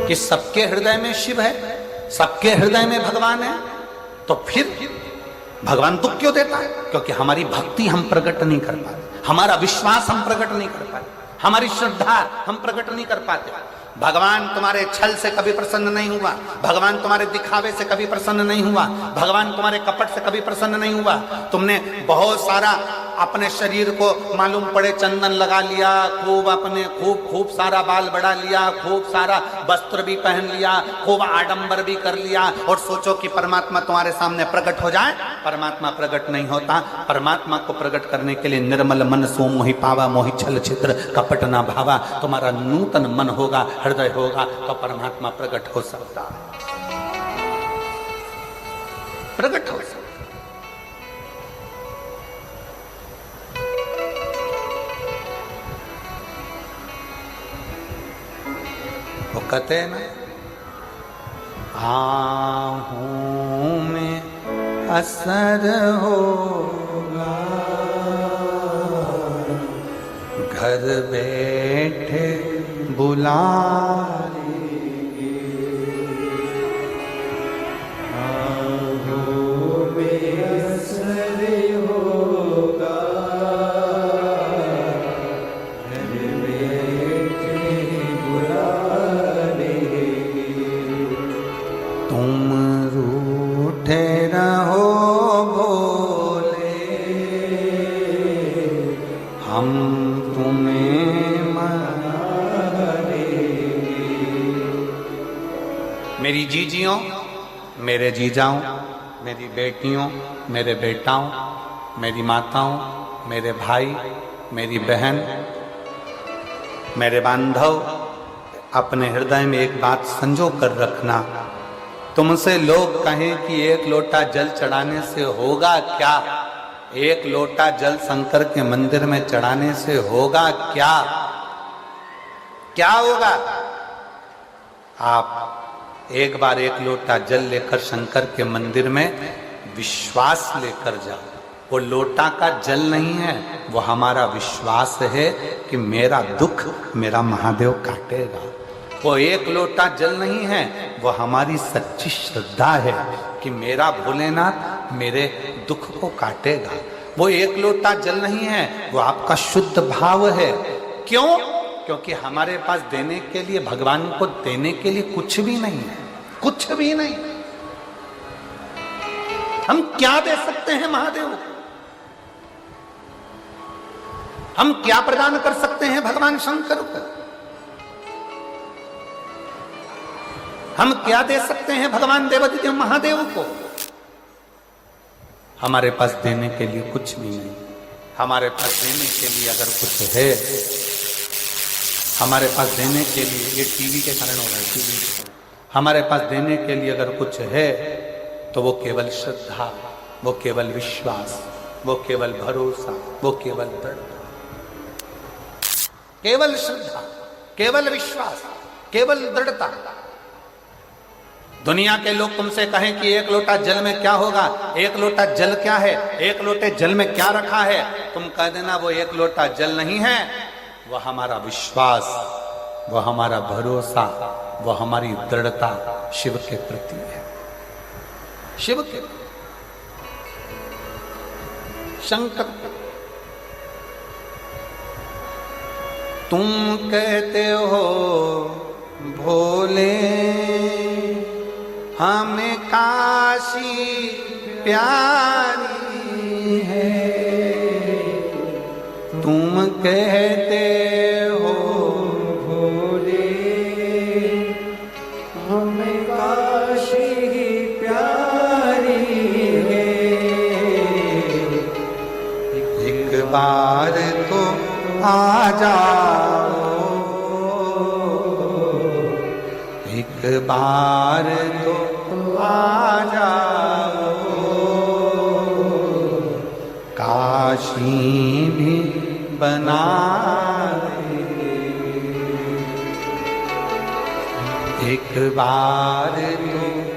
कि सबके हृदय में शिव है, सबके हृदय में भगवान है, तो फिर भगवान दुख क्यों देता है? क्योंकि हमारी भक्ति हम प्रकट नहीं कर पाते, हमारा विश्वास हम प्रकट नहीं कर पाते, हमारी श्रद्धा हम प्रकट नहीं कर पाते। भगवान तुम्हारे छल से कभी प्रसन्न नहीं हुआ, भगवान तुम्हारे दिखावे से कभी प्रसन्न नहीं हुआ, भगवान तुम्हारे कपट से कभी प्रसन्न नहीं हुआ। तुमने बहुत सारा अपने शरीर को मालूम पड़े चंदन लगा लिया, खूब अपने खूब सारा बाल बढ़ा लिया, खूब सारा वस्त्र भी पहन लिया, खूब आडंबर भी कर लिया, और सोचो कि परमात्मा तुम्हारे सामने प्रकट हो जाए। परमात्मा प्रकट नहीं होता। परमात्मा को प्रकट करने के लिए निर्मल मन सो मोहि पावा, मोहि छल छिद्र कपट ना भावा। तुम्हारा नूतन मन होगा, हृदय होगा, तो परमात्मा प्रकट हो सकता है, प्रकट हो सकता। वो कहते हैं ना, आहूं में असर होगा, घर बैठे बुला लेंगे, आहूं में असर होगा, घर बैठे बुला तुम रूठे रहो बोले, हम तुम्हें मना लेंगे। मेरी जीजियों, मेरे जीजाओं, मेरी बेटियों, मेरे बेटाओं, मेरी माताओं, मेरे भाई, मेरी बहन, मेरे बांधव, अपने हृदय में एक बात संजो कर रखना। तुमसे लोग कहें कि एक लोटा जल चढ़ाने से होगा क्या, एक लोटा जल शंकर के मंदिर में चढ़ाने से होगा क्या? क्या होगा? आप एक बार एक लोटा जल लेकर शंकर के मंदिर में विश्वास लेकर जाओ। वो लोटा का जल नहीं है, वो हमारा विश्वास है कि मेरा दुख मेरा महादेव काटेगा। वो एक लोटा जल नहीं है, वो हमारी सच्ची श्रद्धा है कि मेरा भोलेनाथ मेरे दुख को काटेगा। वो एक लोटा जल नहीं है, वो आपका शुद्ध भाव है। क्यों? क्योंकि हमारे पास देने के लिए, भगवान को देने के लिए कुछ भी नहीं है, कुछ भी नहीं। हम क्या दे सकते हैं महादेव को? हम क्या प्रदान कर सकते हैं भगवान शंकर को? हम क्या दे सकते हैं भगवान देवादिदेव महादेव को? हमारे पास देने के लिए कुछ भी नहीं। हमारे पास देने के लिए अगर कुछ है, हमारे पास देने के लिए, ये टीवी के कारण हो रहा है, टीवी, हमारे पास देने के लिए अगर कुछ है तो वो केवल श्रद्धा, वो केवल विश्वास, वो केवल भरोसा, वो केवल दृढ़ता। केवल श्रद्धा, केवल विश्वास, केवल दृढ़ता। दुनिया के लोग तुमसे कहें कि एक लोटा जल में क्या होगा, एक लोटा जल क्या है, एक लोटे जल में क्या रखा है, तुम कह देना वो एक लोटा जल नहीं है, वो हमारा विश्वास, वो हमारा भरोसा, वो हमारी दृढ़ता शिव के प्रति है। शिव के शंकर, तुम कहते हो भोले हमें काशी प्यारी है, तुम कहते हो भोले हमें काशी प्यारी है। एक बार तो आ जाओ, एक बार तो आ जाओ, काशी भी बना दे। एक बार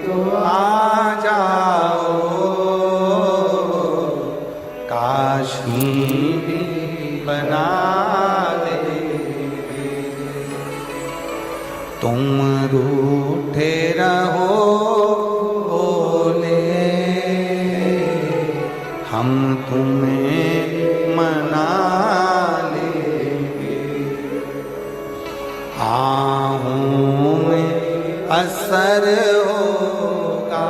तो आ जाओ, काशी भी बना दे। तुम रूठे रहो भोले, हम तुम्हें मना लेंगे। आहों में असर होगा,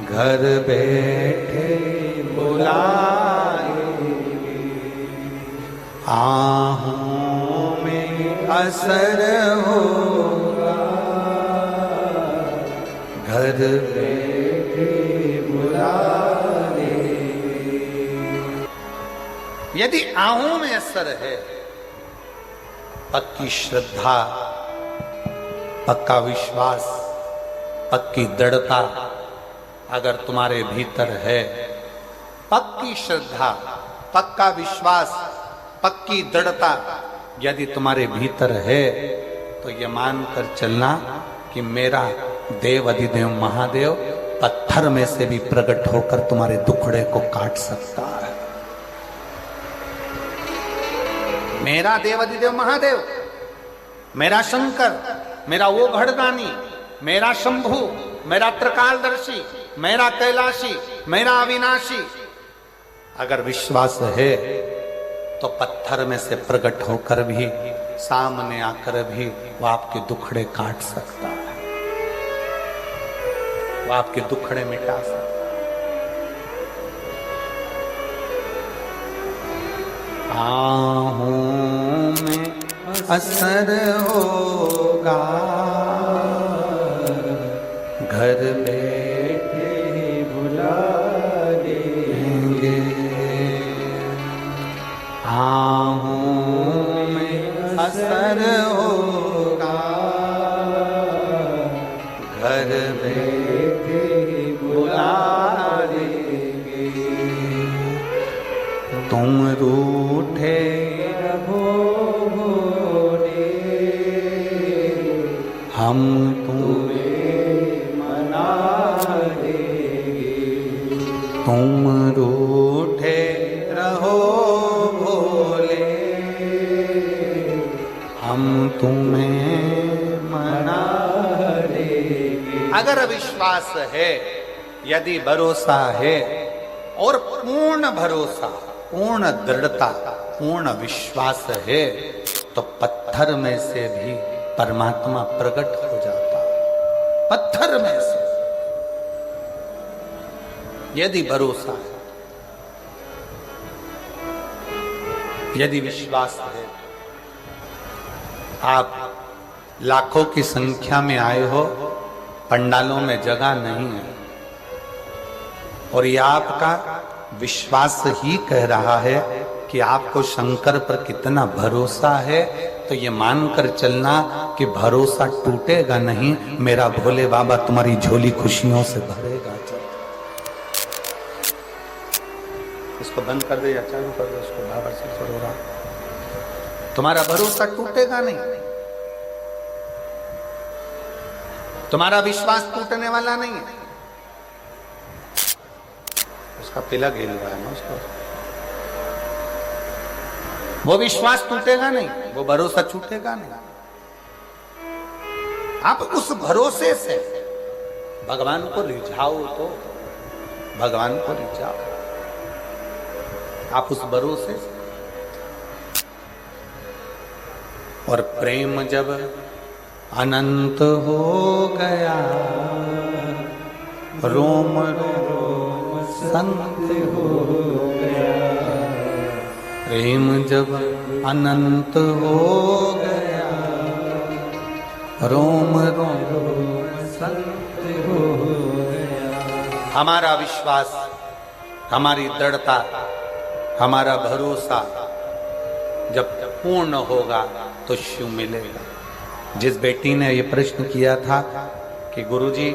घर बैठे बुला लेंगे। आहों में असर होगा, घर बैठे बुला लेंगे। यदि आहों में असर है, पक्की श्रद्धा, पक्का विश्वास, पक्की दृढ़ता अगर तुम्हारे भीतर है, पक्की श्रद्धा, पक्का विश्वास, पक्की दृढ़ता यदि तुम्हारे भीतर है, तो ये मानकर चलना कि मेरा देव अधिदेव महादेव पत्थर में से भी प्रकट होकर तुम्हारे दुखड़े को काट सकता है। मेरा देव अधिदेव महादेव, मेरा शंकर, मेरा वो घड़दानी, मेरा शंभु, मेरा त्रिकालदर्शी, मेरा कैलाशी, मेरा अविनाशी, अगर विश्वास है तो पत्थर में से प्रकट होकर भी, सामने आकर भी वो आपके दुखड़े काट सकता है, वो आपके दुखड़े मिटा सकता है। आहों में असर होगा, घर बैठे बुला देंगे। आहों में असर होगा, घर बैठे बुला देंगे। तुम रूठे रहो भोले, हम तुम्हें मना देंगे, तुम रूठे रहो भोले, हम तुम्हें मना देंगे। अगर विश्वास है, यदि भरोसा है और पूर्ण भरोसा, पूर्ण दृढ़ता, पूर्ण विश्वास है, तो पत्थर में से भी परमात्मा प्रकट हो जाता। पत्थर में से, यदि भरोसा है, यदि विश्वास है। आप लाखों की संख्या में आए हो, पंडालों में जगह नहीं है, और ये आपका विश्वास ही कह रहा है कि आपको शंकर पर कितना भरोसा है, तो ये मानकर चलना कि भरोसा टूटेगा नहीं, मेरा भोले बाबा तुम्हारी झोली खुशियों से भरेगा। इसको बंद कर दे या चालू कर दे, इसको बाबा से छोड़ो, तुम्हारा भरोसा टूटेगा नहीं, तुम्हारा विश्वास टूटने वाला नहीं है। उसका पिला गिर रहा है ना उसको, वो विश्वास टूटेगा नहीं, वो भरोसा छूटेगा नहीं। आप उस भरोसे से भगवान को रिझाओ, तो भगवान को रिझाओ, आप उस भरोसे से। और प्रेम जब अनंत हो गया, रोम रोम संत हो गया, प्रेम जब अनंत हो गया, रोम रोम संत हो गया। हमारा विश्वास, हमारी दृढ़ता, हमारा भरोसा जब पूर्ण होगा तो शिव मिलेगा। जिस बेटी ने ये प्रश्न किया था कि गुरुजी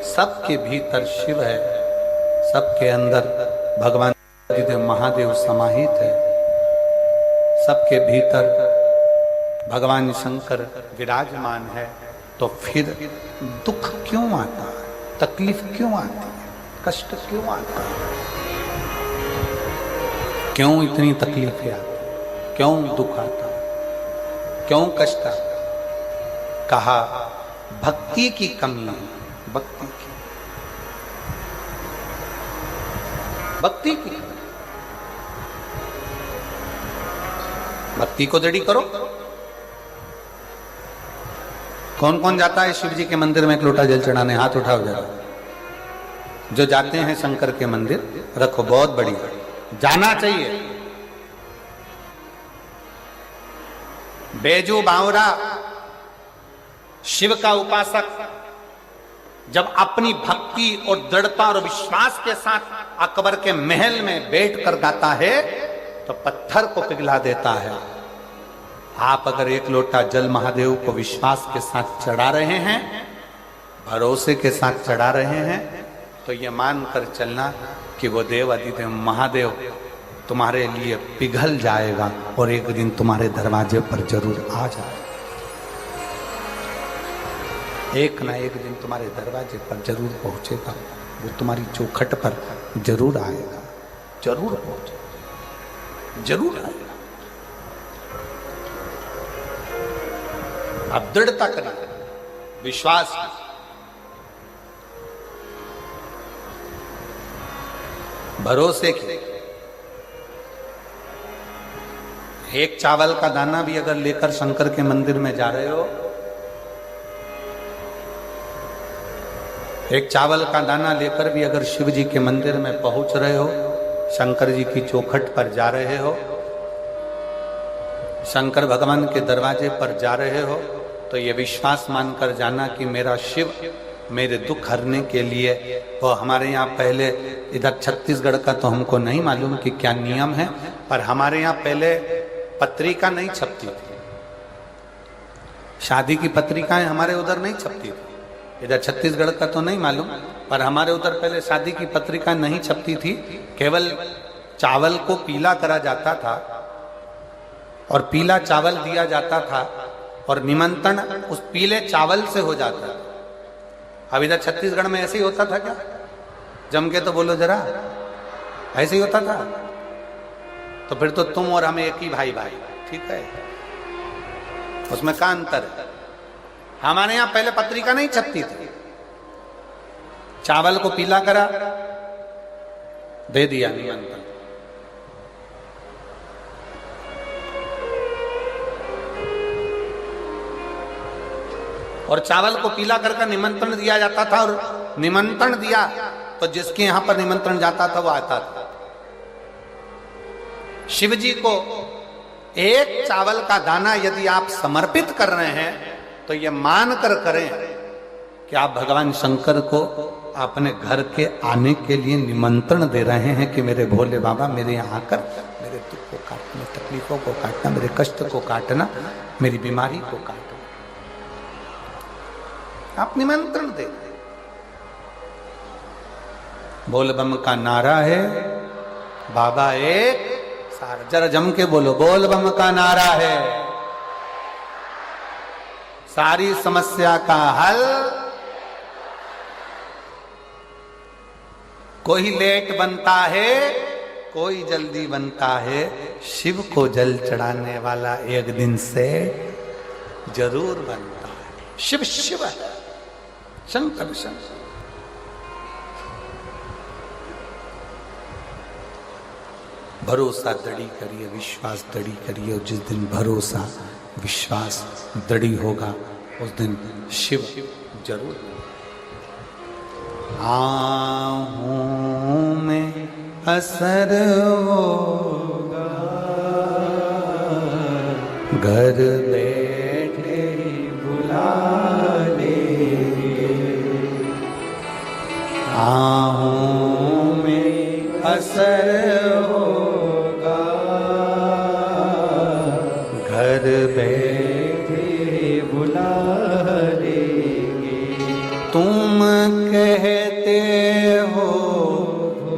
सबके भीतर शिव है, सबके अंदर भगवान महादेव समाहित है, सबके भीतर भगवान शंकर विराजमान है, तो फिर दुख क्यों आता है, तकलीफ क्यों आती है, कष्ट क्यों आता है, क्यों इतनी तकलीफें आती, क्यों दुख आता, क्यों कष्ट आता? कहा भक्ति की कमी है, भक्ति की, भक्ति की, भक्ति को दृढ़ी करो। कौन कौन जाता है शिव जी के मंदिर में एक लोटा जल चढ़ाने? हाथ उठाओ जरा। जो जाते हैं शंकर के मंदिर, रखो, बहुत बढ़िया, जाना चाहिए। बैजू बावरा शिव का उपासक जब अपनी भक्ति और दृढ़ता और विश्वास के साथ अकबर के महल में बैठकर गाता है तो पत्थर को पिघला देता है। आप अगर एक लोटा जल महादेव को विश्वास के साथ चढ़ा रहे हैं, भरोसे के साथ चढ़ा रहे हैं, तो ये मानकर चलना कि वो देव अधिदेव महादेव तुम्हारे लिए पिघल जाएगा और एक दिन तुम्हारे दरवाजे पर जरूर आ जाएगा। एक ना एक दिन तुम्हारे दरवाजे पर जरूर पहुंचेगा, वो तुम्हारी चौखट पर जरूर आएगा, जरूर पहुंचेगा, जरूर आएगा। आप दृढ़ता करिए, विश्वास, भरोसे की। एक चावल का दाना भी अगर लेकर शंकर के मंदिर में जा रहे हो, एक चावल का दाना लेकर भी अगर शिव जी के मंदिर में पहुंच रहे हो, शंकर जी की चौखट पर जा रहे हो, शंकर भगवान के दरवाजे पर जा रहे हो, तो ये विश्वास मानकर जाना कि मेरा शिव मेरे दुख हरने के लिए, वो हमारे यहाँ पहले, इधर छत्तीसगढ़ का तो हमको नहीं मालूम कि क्या नियम है, पर हमारे यहाँ पहले पत्रिका नहीं छपती थी, शादी की पत्रिकाएं हमारे उधर नहीं छपती थी। इधर छत्तीसगढ़ का तो नहीं मालूम, पर हमारे उधर पहले शादी की पत्रिका नहीं छपती थी। केवल चावल को पीला करा जाता था और पीला चावल दिया जाता था और निमंत्रण उस पीले चावल से हो जाता है। अब इधर छत्तीसगढ़ में ऐसे ही होता था क्या? जम के तो बोलो जरा, ऐसे ही होता था? तो फिर तो तुम और हम एक ही भाई भाई, ठीक है, उसमें क्या अंतर है? हमारे यहां पहले पत्रिका नहीं छपती थी, चावल को पीला करा, दे दिया निमंत्रण। और चावल को पीला करके निमंत्रण दिया जाता था, और निमंत्रण दिया तो जिसके यहां पर निमंत्रण जाता था वो आता था। शिव जी को एक चावल का दाना यदि आप समर्पित कर रहे हैं तो ये मान कर करें कि आप भगवान शंकर को अपने घर के आने के लिए निमंत्रण दे रहे हैं कि मेरे भोले बाबा मेरे यहाँ आकर मेरे दुख को काटना, तकलीफों को काटना, मेरे कष्ट को काटना, मेरी बीमारी को काटना। आप निमंत्रण दे। बोल बम का नारा है, बाबा एक, सारा जरा जम के बोलो, बोल बम का नारा है, सारी समस्या का हल। कोई लेट बनता है, कोई जल्दी बनता है, शिव को जल चढ़ाने वाला एक दिन से जरूर बनता है। शिव शिव है, शंकर शंकर। भरोसा दृढ़ी करिए, विश्वास दृढ़ी करिए, और जिस दिन भरोसा विश्वास दृढ़ी होगा उस दिन शिव जरूर। आहों में असर होगा, घर बैठे बुला लेंगे। आहों में असर होगा, घर बैठे बुला लेंगे। तुम कहते हो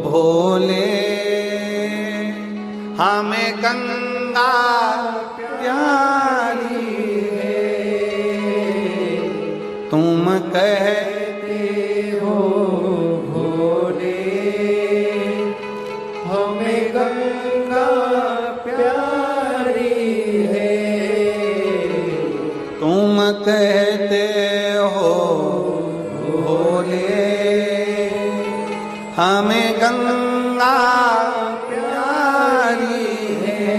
भोले हमें गंगा प्यारी है, तुम कहते हो भोले हमें गंगा प्यारी है, तुम कहते हो भोले हमें गंगा प्यारी है,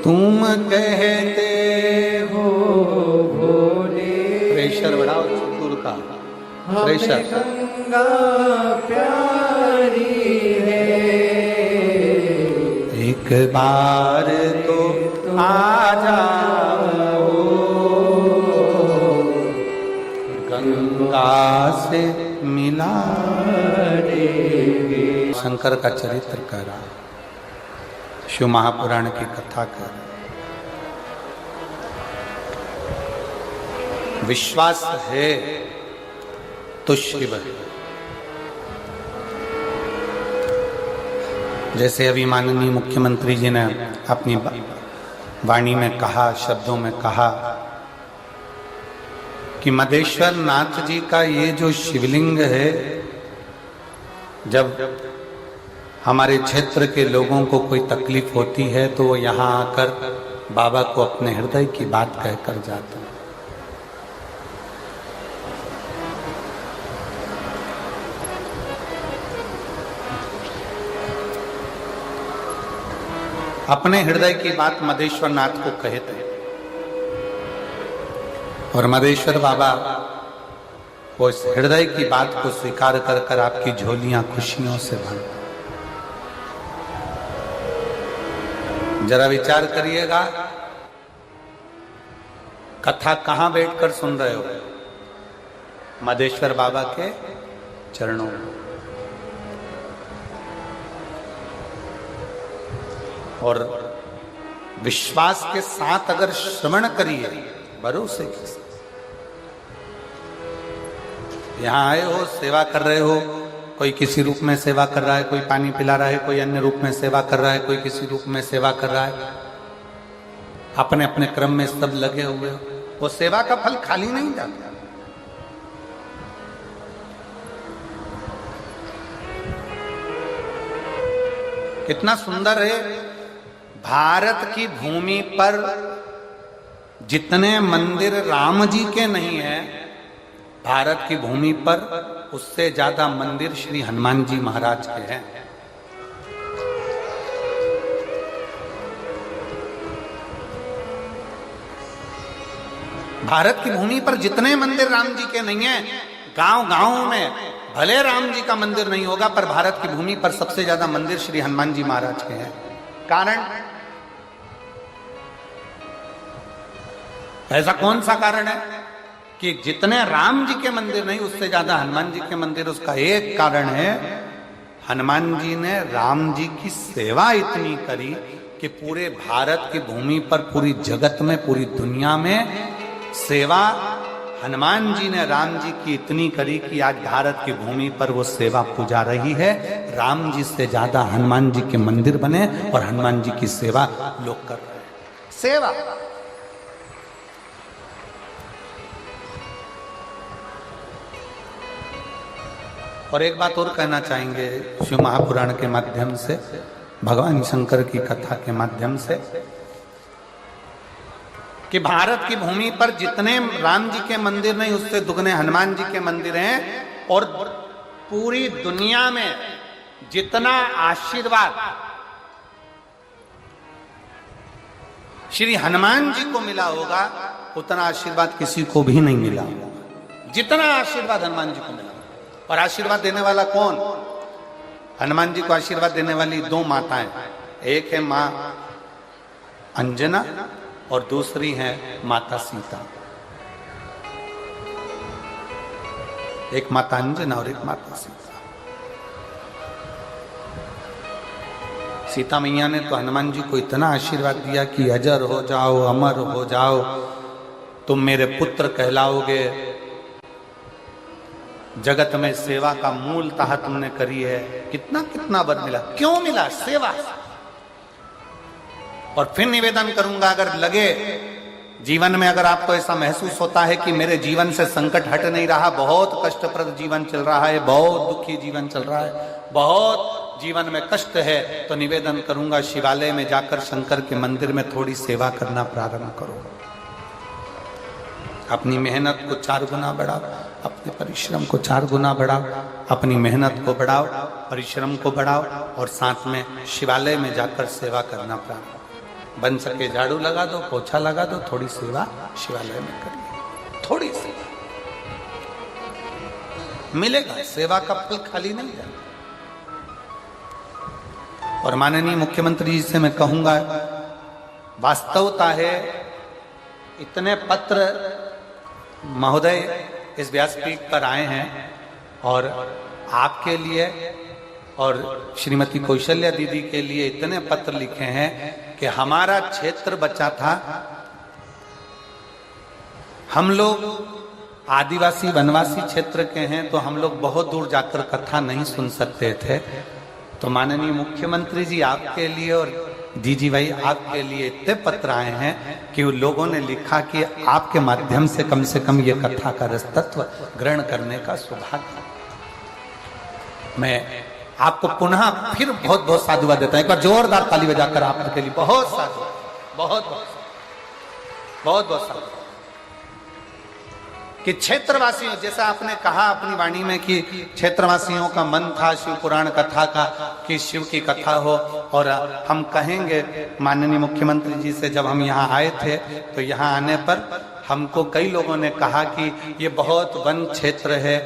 तुम कहते हो भोले। प्रेशर बढ़ाओ दूर का, प्रेशर। गंगा प्यारी है, एक बार तो आ जाओ, गंगा से मिला देंगे। शंकर का चरित्र कह रहा, शिव महापुराण की कथा कर रहा। विश्वास है तो शिव है। जैसे अभी माननीय मुख्यमंत्री जी ने अपनी वाणी में कहा, शब्दों में कहा कि मदेश्वर नाथ जी का ये जो शिवलिंग है, जब हमारे क्षेत्र के लोगों को कोई तकलीफ होती है तो वो यहाँ आकर बाबा को अपने हृदय की बात कहकर जाते हैं। अपने हृदय की बात मदेश्वर नाथ को कहते हैं, और मदेश्वर बाबा वो इस हृदय की बात को स्वीकार कर कर आपकी झोलियां खुशियों से भर। जरा विचार करिएगा, कथा कहां बैठकर सुन रहे हो? मदेश्वर बाबा के चरणों में। और विश्वास के साथ अगर श्रवण करिए, भरोसे के साथ। यहां आए हो, सेवा कर रहे हो, कोई किसी रूप में सेवा कर रहा है, कोई पानी पिला रहा है, कोई अन्य रूप में सेवा कर रहा है, कोई किसी रूप में सेवा कर रहा है। अपने अपने क्रम में सब लगे हुए हो, वो सेवा का फल खाली नहीं जाता। कितना सुंदर है, भारत की भूमि पर जितने मंदिर राम जी के नहीं है, भारत की भूमि पर उससे ज्यादा मंदिर श्री हनुमान जी महाराज के हैं। भारत की भूमि पर जितने मंदिर राम जी के नहीं है, गांव गांव में भले राम जी का मंदिर नहीं होगा, पर भारत की भूमि पर सबसे ज्यादा मंदिर श्री हनुमान जी महाराज के हैं। कारण, ऐसा कौन सा कारण है कि जितने राम जी के मंदिर नहीं, उससे ज्यादा हनुमान जी के मंदिर? उसका एक कारण है, हनुमान जी ने राम जी की सेवा इतनी करी कि पूरे भारत की भूमि पर, पूरी जगत में, पूरी दुनिया में सेवा हनुमान जी ने राम जी की इतनी करी कि आज भारत की भूमि पर वो सेवा पूजा रही है। राम जी से ज्यादा हनुमान जी के मंदिर बने और हनुमान जी की सेवा लोग कर रहे हैं। सेवा, और एक बात और कहना चाहेंगे शिव महापुराण के माध्यम से, भगवान शंकर की कथा के माध्यम से, कि भारत की भूमि पर जितने राम जी के मंदिर नहीं, उससे दुगने हनुमान जी के मंदिर हैं। और पूरी दुनिया में जितना आशीर्वाद श्री हनुमान जी को मिला होगा, उतना आशीर्वाद किसी को भी नहीं मिला होगा जितना आशीर्वाद हनुमान जी को मिला। और आशीर्वाद देने वाला कौन? हनुमान जी को आशीर्वाद देने वाली दो माताएं, एक है मां अंजना और दूसरी है माता सीता। एक माता अंजना और एक माता सीता। सीता मैया ने तो हनुमान जी को इतना आशीर्वाद दिया कि अजर हो जाओ, अमर हो जाओ, तुम मेरे पुत्र कहलाओगे, जगत में सेवा का मूलतः तुमने करी है। कितना कितना वर मिला, क्यों मिला? सेवा। और फिर निवेदन करूंगा, अगर लगे जीवन में, अगर आपको ऐसा महसूस होता है कि मेरे जीवन से संकट हट नहीं रहा, बहुत कष्टप्रद जीवन चल रहा है, बहुत दुखी जीवन चल रहा है, बहुत जीवन में कष्ट है, तो निवेदन करूंगा शिवालय में जाकर शंकर के मंदिर में थोड़ी सेवा करना प्रारंभ करो। अपनी मेहनत को 4 गुना बढ़ाओ, अपने परिश्रम को 4 गुना बढ़ाओ, अपनी मेहनत को बढ़ाओ, परिश्रम को बढ़ाओ, और साथ में शिवालय में जाकर सेवा करना प्रारंभ। बन सके झाड़ू लगा दो, पोछा लगा दो, थोड़ी सेवा शिवालय में करिए, थोड़ी सी मिलेगा। सेवा का फल खाली नहीं है। और माननीय मुख्यमंत्री जी से मैं कहूंगा, वास्तवता है इतने पत्र महोदय इस व्यासपीठ पर आए हैं और आपके लिए और श्रीमती कौशल्या दीदी के लिए इतने पत्र लिखे हैं कि हमारा क्षेत्र बचा था। हम लोग आदिवासी वनवासी क्षेत्र के हैं, तो हम लोग बहुत दूर जाकर कथा नहीं सुन सकते थे। तो माननीय मुख्यमंत्री जी आपके लिए और दीजी भाई आपके लिए इतने पत्र आए हैं कि उन लोगों ने लिखा कि आपके माध्यम से कम ये कथा का रसतत्व ग्रहण करने का सौभाग्य। मैं आपको पुनः फिर बहुत बहुत साधुवाद देता हूं। एक बार जोरदार ताली बजाकर आपके लिए बहुत साधु, बहुत बहुत बहुत बहुत साधु कि क्षेत्रवासियों, जैसा आपने कहा अपनी वाणी में कि क्षेत्रवासियों का मन था शिव पुराण कथा का कि शिव की कथा हो। और हम कहेंगे माननीय मुख्यमंत्री जी से, जब हम यहाँ आए थे तो यहाँ आने पर हमको कई लोगों ने कहा कि ये बहुत वन क्षेत्र है,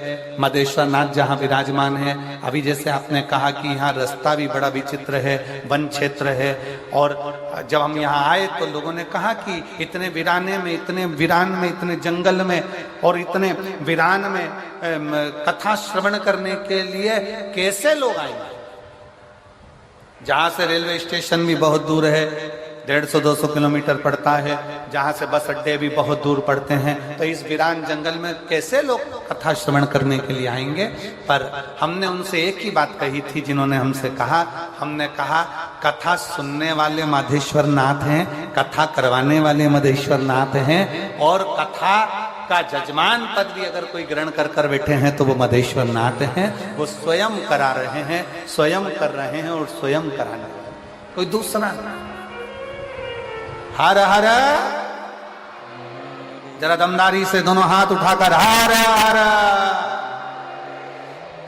मदेश्वर नाथ जहाँ विराजमान है। अभी जैसे आपने कहा कि यहाँ रास्ता भी बड़ा विचित्र है, वन क्षेत्र है। और जब हम यहाँ आए तो लोगों ने कहा कि इतने वीराने में, इतने वीरान में, इतने जंगल में और इतने वीरान में कथा श्रवण करने के लिए कैसे लोग आएंगे, जहाँ से रेलवे स्टेशन भी बहुत दूर है, 150-200 किलोमीटर पड़ता है, जहाँ से बस अड्डे भी बहुत दूर पड़ते हैं। तो इस वीरान जंगल में कैसे लोग कथा श्रवण करने के लिए आएंगे। पर हमने उनसे एक ही बात कही थी, जिन्होंने हमसे कहा, हमने कहा कथा सुनने वाले माधेश्वर नाथ हैं, कथा करवाने वाले मधेश्वर नाथ हैं, और कथा का जजमान पद भी अगर कोई ग्रहण कर कर बैठे हैं तो वो मधेश्वर नाथ हैं। वो स्वयं करा रहे हैं, स्वयं कर रहे हैं और स्वयं कराने वाले, कोई दूसरा। हर हर, जरा दमदारी से दोनों हाथ उठाकर हर हर,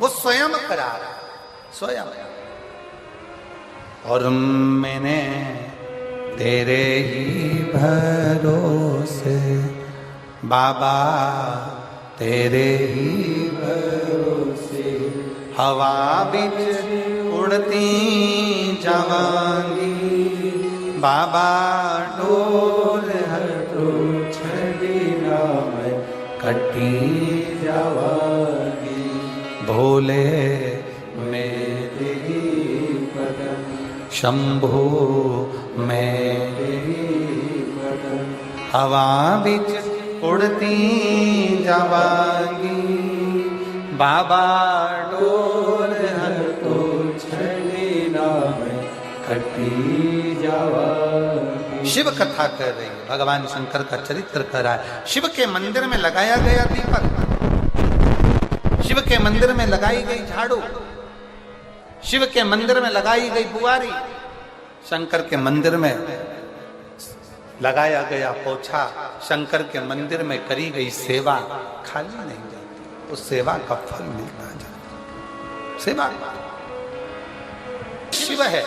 वो स्वयं करा रहा है, स्वयं। और मैंने तेरे ही भरोसे बाबा, तेरे ही भरोसे हवा बिच उड़ती जावांगी बाबा, डोर हर तो छड़ी नाम कटी जावांगी, भोले मेरी पदम शंभो मेरी पदम, हवा बिच उड़ती जावांगी बाबा, डोर हर तो छड़ी नाम कटी जावांगी। शिव कथा कर रही है, भगवान शंकर का चरित्र कर रहा है। शिव के मंदिर में लगाया गया दीपक, शिव के मंदिर में लगाई गई झाड़ू, शिव के मंदिर में लगाई गई बुआरी, शंकर के मंदिर में लगाया गया पोछा, शंकर के मंदिर में करी गई सेवा खाली नहीं जाती, उस सेवा का फल मिलता जाता। सेवा शिव है,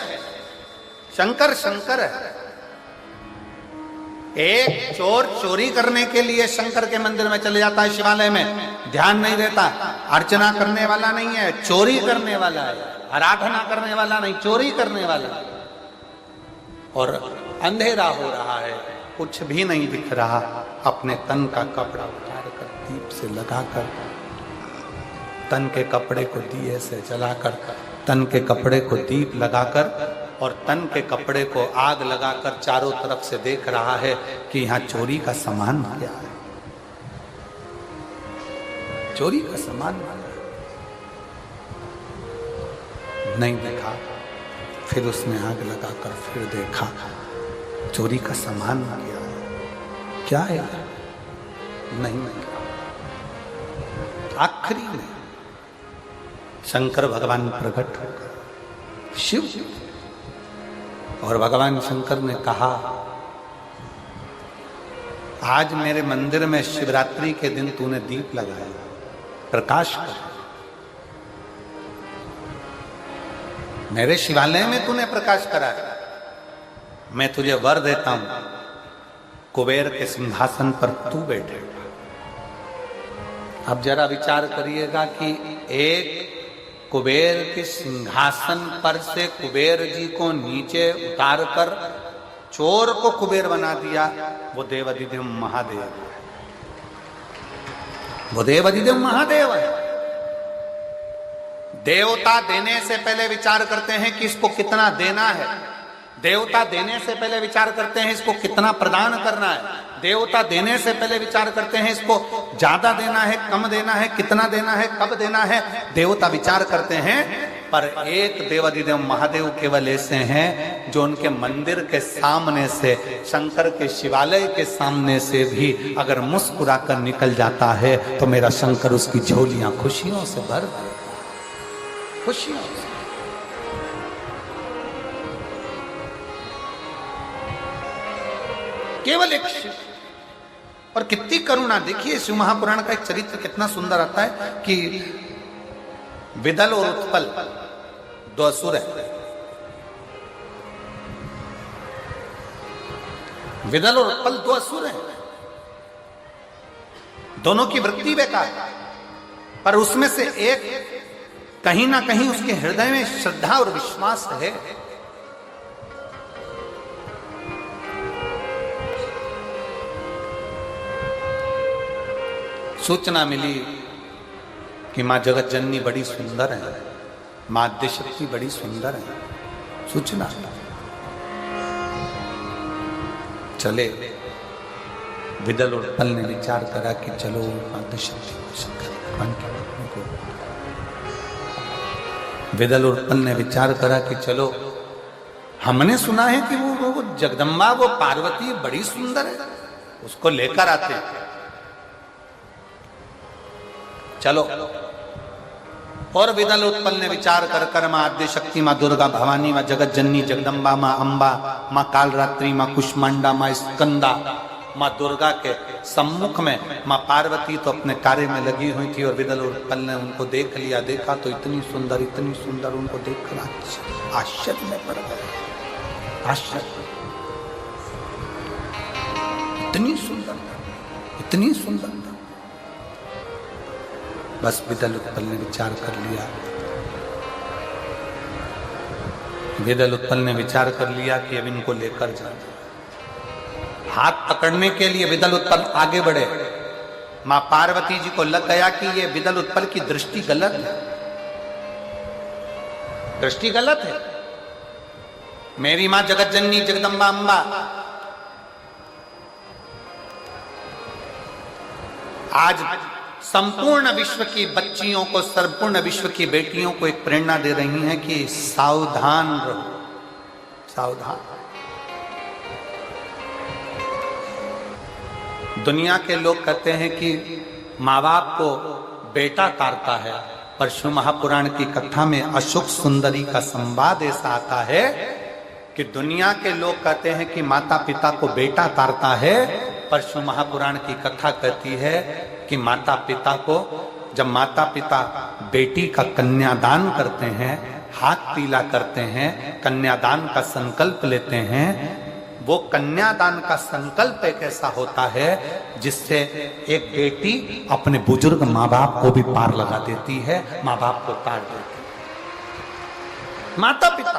शंकर शंकर है। एक चोर चोरी करने के लिए शंकर के मंदिर में चले जाता है, शिवालय में ध्यान नहीं देता, अर्चना करने वाला नहीं है, चोरी करने वाला है, आराधना करने वाला नहीं, चोरी करने वाला। और अंधेरा हो रहा है, कुछ भी नहीं दिख रहा, अपने तन का कपड़ा उतार कर दीप से लगाकर, तन के कपड़े को दिए से जलाकर, तन के कपड़े को दीप लगाकर और तन के कपड़े को आग लगाकर चारों तरफ से देख रहा है कि यहाँ चोरी का सामान क्या है, चोरी का सामान नहीं देखा। फिर उसने आग लगाकर फिर देखा, चोरी का सामान क्या है, नहीं निकला। आखिरी में शंकर भगवान प्रकट होकर, शिव, और भगवान शंकर ने कहा, आज मेरे मंदिर में शिवरात्रि के दिन तूने दीप लगाया, प्रकाश कर, मेरे शिवालय में तूने प्रकाश कराया, मैं तुझे वर देता हूं, कुबेर के सिंहासन पर तू बैठेगा। अब जरा विचार करिएगा कि एक कुबेर के सिंहासन पर से कुबेर जी को नीचे उतारकर चोर को कुबेर बना दिया, वो देवाधिदेव महादेव है, वो देवाधिदेव महादेव है। देवता देने से पहले विचार करते हैं कि इसको कितना देना है, देवता देने से पहले विचार करते हैं इसको कितना प्रदान करना है, देवता देने से पहले विचार करते हैं इसको ज्यादा देना है, कम देना है, कितना देना है, कब देना है, देवता विचार करते हैं। पर एक देवाधिदेव महादेव केवल ऐसे हैं जो उनके मंदिर के सामने से, शंकर के शिवालय के सामने से भी अगर मुस्कुरा कर निकल जाता है तो मेरा शंकर उसकी झोलियां खुशियों से भर देता, खुशियों से। केवल एक शिव, और कितनी करुणा। देखिए शिव महापुराण का एक चरित्र कितना सुंदर आता है कि विदल और उत्पल दो असुर है, विदल और उत्पल दो असुर हैं, दोनों की वृत्ति बेकार, पर उसमें से एक कहीं ना कहीं उसके हृदय में श्रद्धा और विश्वास है। सूचना मिली कि मां जगत जननी बड़ी सुंदर है, मां आद्यशक्ति बड़ी सुंदर है, सूचना। चले विदल और उत्पल ने विचार करा कि चलो आद्यशक्ति को, विदल और उत्पल ने विचार करा कि चलो हमने सुना है कि वो जगदम्बा, वो पार्वती बड़ी सुंदर है, उसको लेकर आते हैं। चलो, और विदल उत्पल ने विचार कर कर मां आद्य शक्ति, मां दुर्गा भवानी, मां जगत जननी जगदम्बा, मां अंबा, मां कालरात्रि, मां कुष्मांडा, मां स्कंदा, मां दुर्गा के सम्मुख में मां पार्वती तो अपने कार्य में लगी हुई थी। और विदल उत्पल ने उनको देख लिया, देखा तो इतनी सुंदर उनको देखकर आश्चर्य में पड़ गए। आश्चर्य, इतनी सुंदर। बस विदल उत्पल ने विचार कर लिया, विदल उत्पल ने विचार कर लिया कि अब इनको लेकर जाना। हाथ पकड़ने के लिए विदल उत्पल आगे बढ़े। मां पार्वती जी को लग गया कि ये विदल उत्पल की दृष्टि गलत है, दृष्टि गलत है। मेरी मां जगत जननी जगदम्बा अंबा आज संपूर्ण विश्व की बच्चियों को, संपूर्ण विश्व की बेटियों को एक प्रेरणा दे रही हैं कि सावधान रहो, सावधान। दुनिया के लोग कहते हैं कि माँ बाप को बेटा तारता है, पर शिव महापुराण की कथा में अशोक सुंदरी का संवाद ऐसा आता है कि दुनिया के लोग कहते हैं कि माता पिता को बेटा तारता है, पर शिव महापुराण की कथा कहती है कि माता पिता को, जब माता पिता बेटी का कन्यादान करते हैं, हाथ पीला करते हैं, कन्यादान का संकल्प लेते हैं, वो कन्यादान का संकल्प एक ऐसा होता है जिससे एक बेटी अपने बुजुर्ग माँ बाप को भी पार लगा देती है, माँ बाप को तार देती है। माता पिता,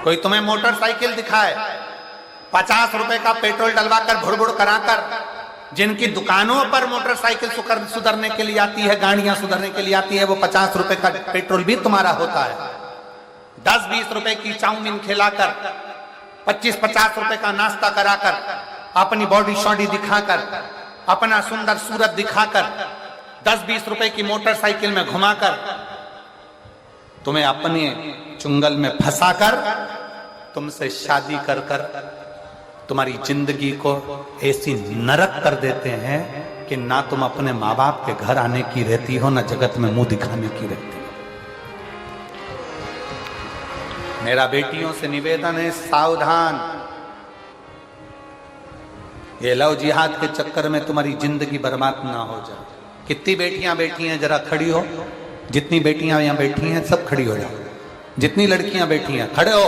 कोई तुम्हें मोटरसाइकिल दिखाए, 50 रुपए का पेट्रोल डलवाकर भुड़भुड़ कराकर, जिनकी दुकानों पर मोटरसाइकिल सुधरने के लिए आती है, गाड़ियां सुधरने के लिए आती है, वो 50 रुपए का पेट्रोल भी तुम्हारा होता है। 10-20 रुपए की चाउमीन खिलाकर, 25-50 रुपए का नाश्ता कराकर, अपनी बॉडी शॉडी दिखाकर, अपना सुंदर सूरत दिखाकर, 10-20 रुपए की मोटरसाइकिल में घुमाकर, तुम्हें अपने चुंगल में फंसाकर तुमसे शादी कर कर तुम्हारी जिंदगी को ऐसी नरक कर देते हैं कि ना तुम अपने माँ बाप के घर आने की रहती हो, ना जगत में मुंह दिखाने की रहती हो। मेरा बेटियों से निवेदन है, सावधान। ये लव जिहाद के चक्कर में तुम्हारी जिंदगी बर्बाद ना हो जाए। कितनी बेटियां बैठी हैं, जरा खड़ी हो। जितनी बेटियां यहां बैठी हैं सब खड़ी हो जाओ। जितनी लड़कियां बैठी हैं खड़े हो।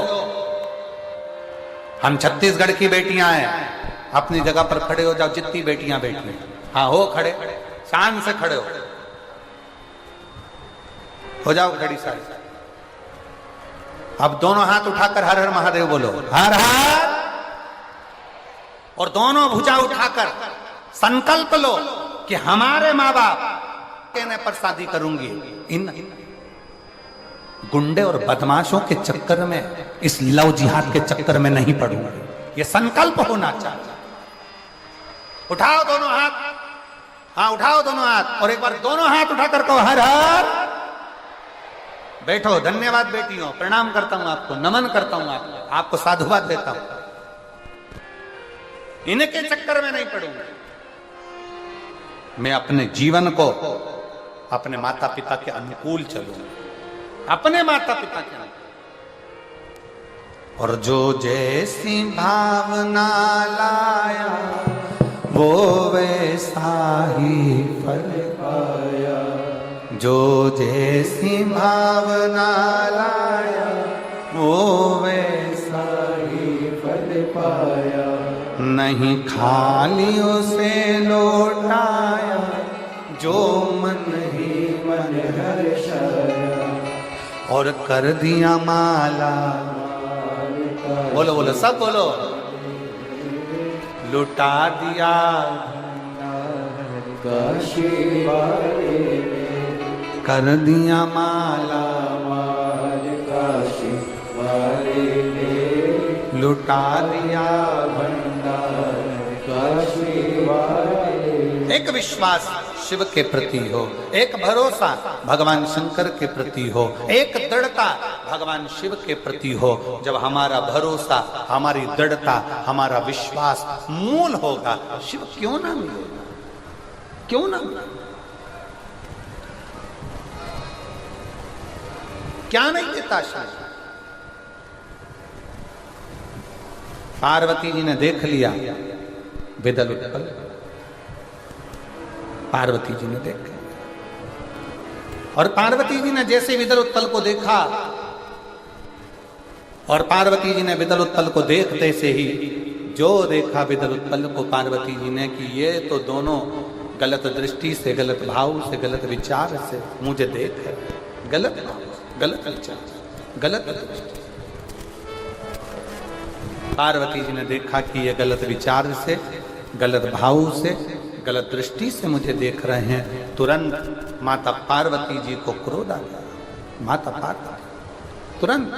हम छत्तीसगढ़ की बेटियां हैं, अपनी जगह पर खड़े हो जाओ। जितनी बेटियां बैठी हैं, हाँ हो खड़े, शान से खड़े हो जाओ खड़ी सारी। अब दोनों हाथ उठाकर हर हर महादेव बोलो, हर हर, और दोनों भुजा उठाकर संकल्प लो कि हमारे माँ बाप कहने पर शादी करूंगी। इन गुंडे और बदमाशों के चक्कर में, इस लव जिहाद के चक्कर में नहीं पड़ूंगा। ये संकल्प होना चाहिए। उठाओ दोनों हाथ, हाँ उठाओ दोनों हाथ, और एक बार दोनों हाथ उठाकर कहो हर हर। बैठो। धन्यवाद बेटियों, प्रणाम करता हूं आपको, नमन करता हूं आपको साधुवाद देता हूं। इनके चक्कर में नहीं पड़ूंगा। मैं अपने जीवन को अपने माता पिता के अनुकूल चलूंगा, अपने माता पिता के अनुकूल। और जो जैसी भावना लाया वो वैसा ही फल पाया। जो जैसी भावना लाया वो वैसा ही फल पाया। नहीं खाली उसे लौटाया, जो मन ही मन हर्षाया। और कर दिया माला, बोलो बोलो सब बोलो, लुटा दिया कर दिया माला लुटा दिया भंडार। एक विश्वास शिव के प्रति हो, एक भरोसा भगवान शंकर के प्रति हो, एक दृढ़ता भगवान शिव के प्रति हो। जब हमारा भरोसा, हमारी दृढ़ता, हमारा विश्वास मूल होगा, शिव क्यों ना मिलेगा, क्यों ना मिलेगा? क्या नहीं देता शिव? पार्वती जी ने देख लिया विदल उत्पल, पार्वती जी ने देखा, और पार्वती जी ने जैसे विदल उत्पल को देखा, और पार्वती जी ने विदल उत्पल को देखते से ही जो देखा विदल उत्पल को पार्वती जी ने कि ये तो दोनों गलत दृष्टि से, गलत भाव से, गलत विचार से मुझे देख है, गलत भाव, गलत विचार, गलत दृष्टि। पार्वती जी ने देखा कि ये गलत विचार से, गलत भाव से, गलत दृष्टि से मुझे देख रहे हैं। तुरंत माता पार्वती जी को क्रोध आ गया, माता पार्वती तुरंत,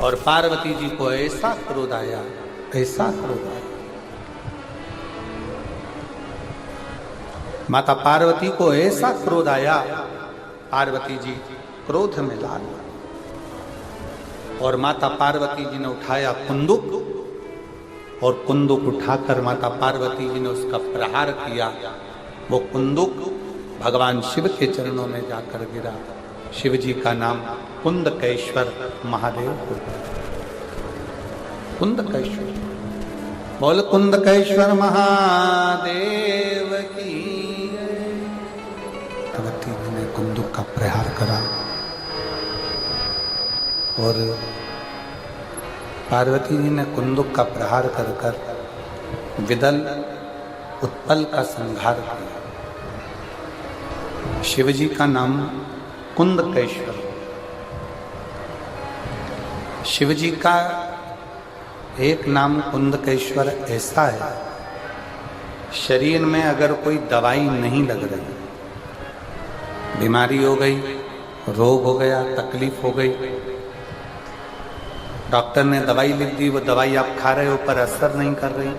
और पार्वती जी को ऐसा क्रोध आया, ऐसा क्रोध आया, माता पार्वती को ऐसा क्रोध आया, पार्वती जी क्रोध में लाल, और माता पार्वती जी ने उठाया कुंदुक, और कुंदुक उठाकर माता पार्वती जी ने उसका प्रहार किया। वो कुंदुक भगवान शिव के चरणों में जाकर गिरा। शिव जी का नाम कुंदकेश्वर महादेव हो। कुंदकेश्वर, बोल कुंदकेश्वर महादेव की। पार्वती जी ने कुंदुक का प्रहार करा, और पार्वती जी ने कुंदुक का प्रहार कर कर विदल उत्पल का संहार किया। शिव जी का नाम कुंदकेश्वर। शिव जी का एक नाम कुंदकेश्वर ऐसा है, शरीर में अगर कोई दवाई नहीं लग रही, बीमारी हो गई, रोग हो गया, तकलीफ हो गई, डॉक्टर ने दवाई लिख दी, वो दवाई आप खा रहे हो पर असर नहीं कर रही,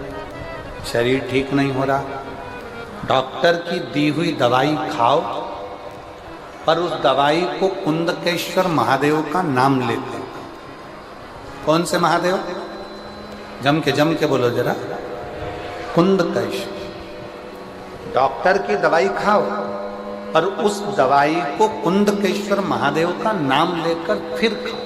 शरीर ठीक नहीं हो रहा, डॉक्टर की दी हुई दवाई खाओ, पर उस दवाई को कुंदकेश्वर महादेव का नाम लेते। कौन से महादेव? जम के बोलो जरा, कुंदकेश्वर। डॉक्टर की दवाई खाओ, पर उस दवाई को कुंदकेश्वर महादेव का नाम लेकर फिर खाओ।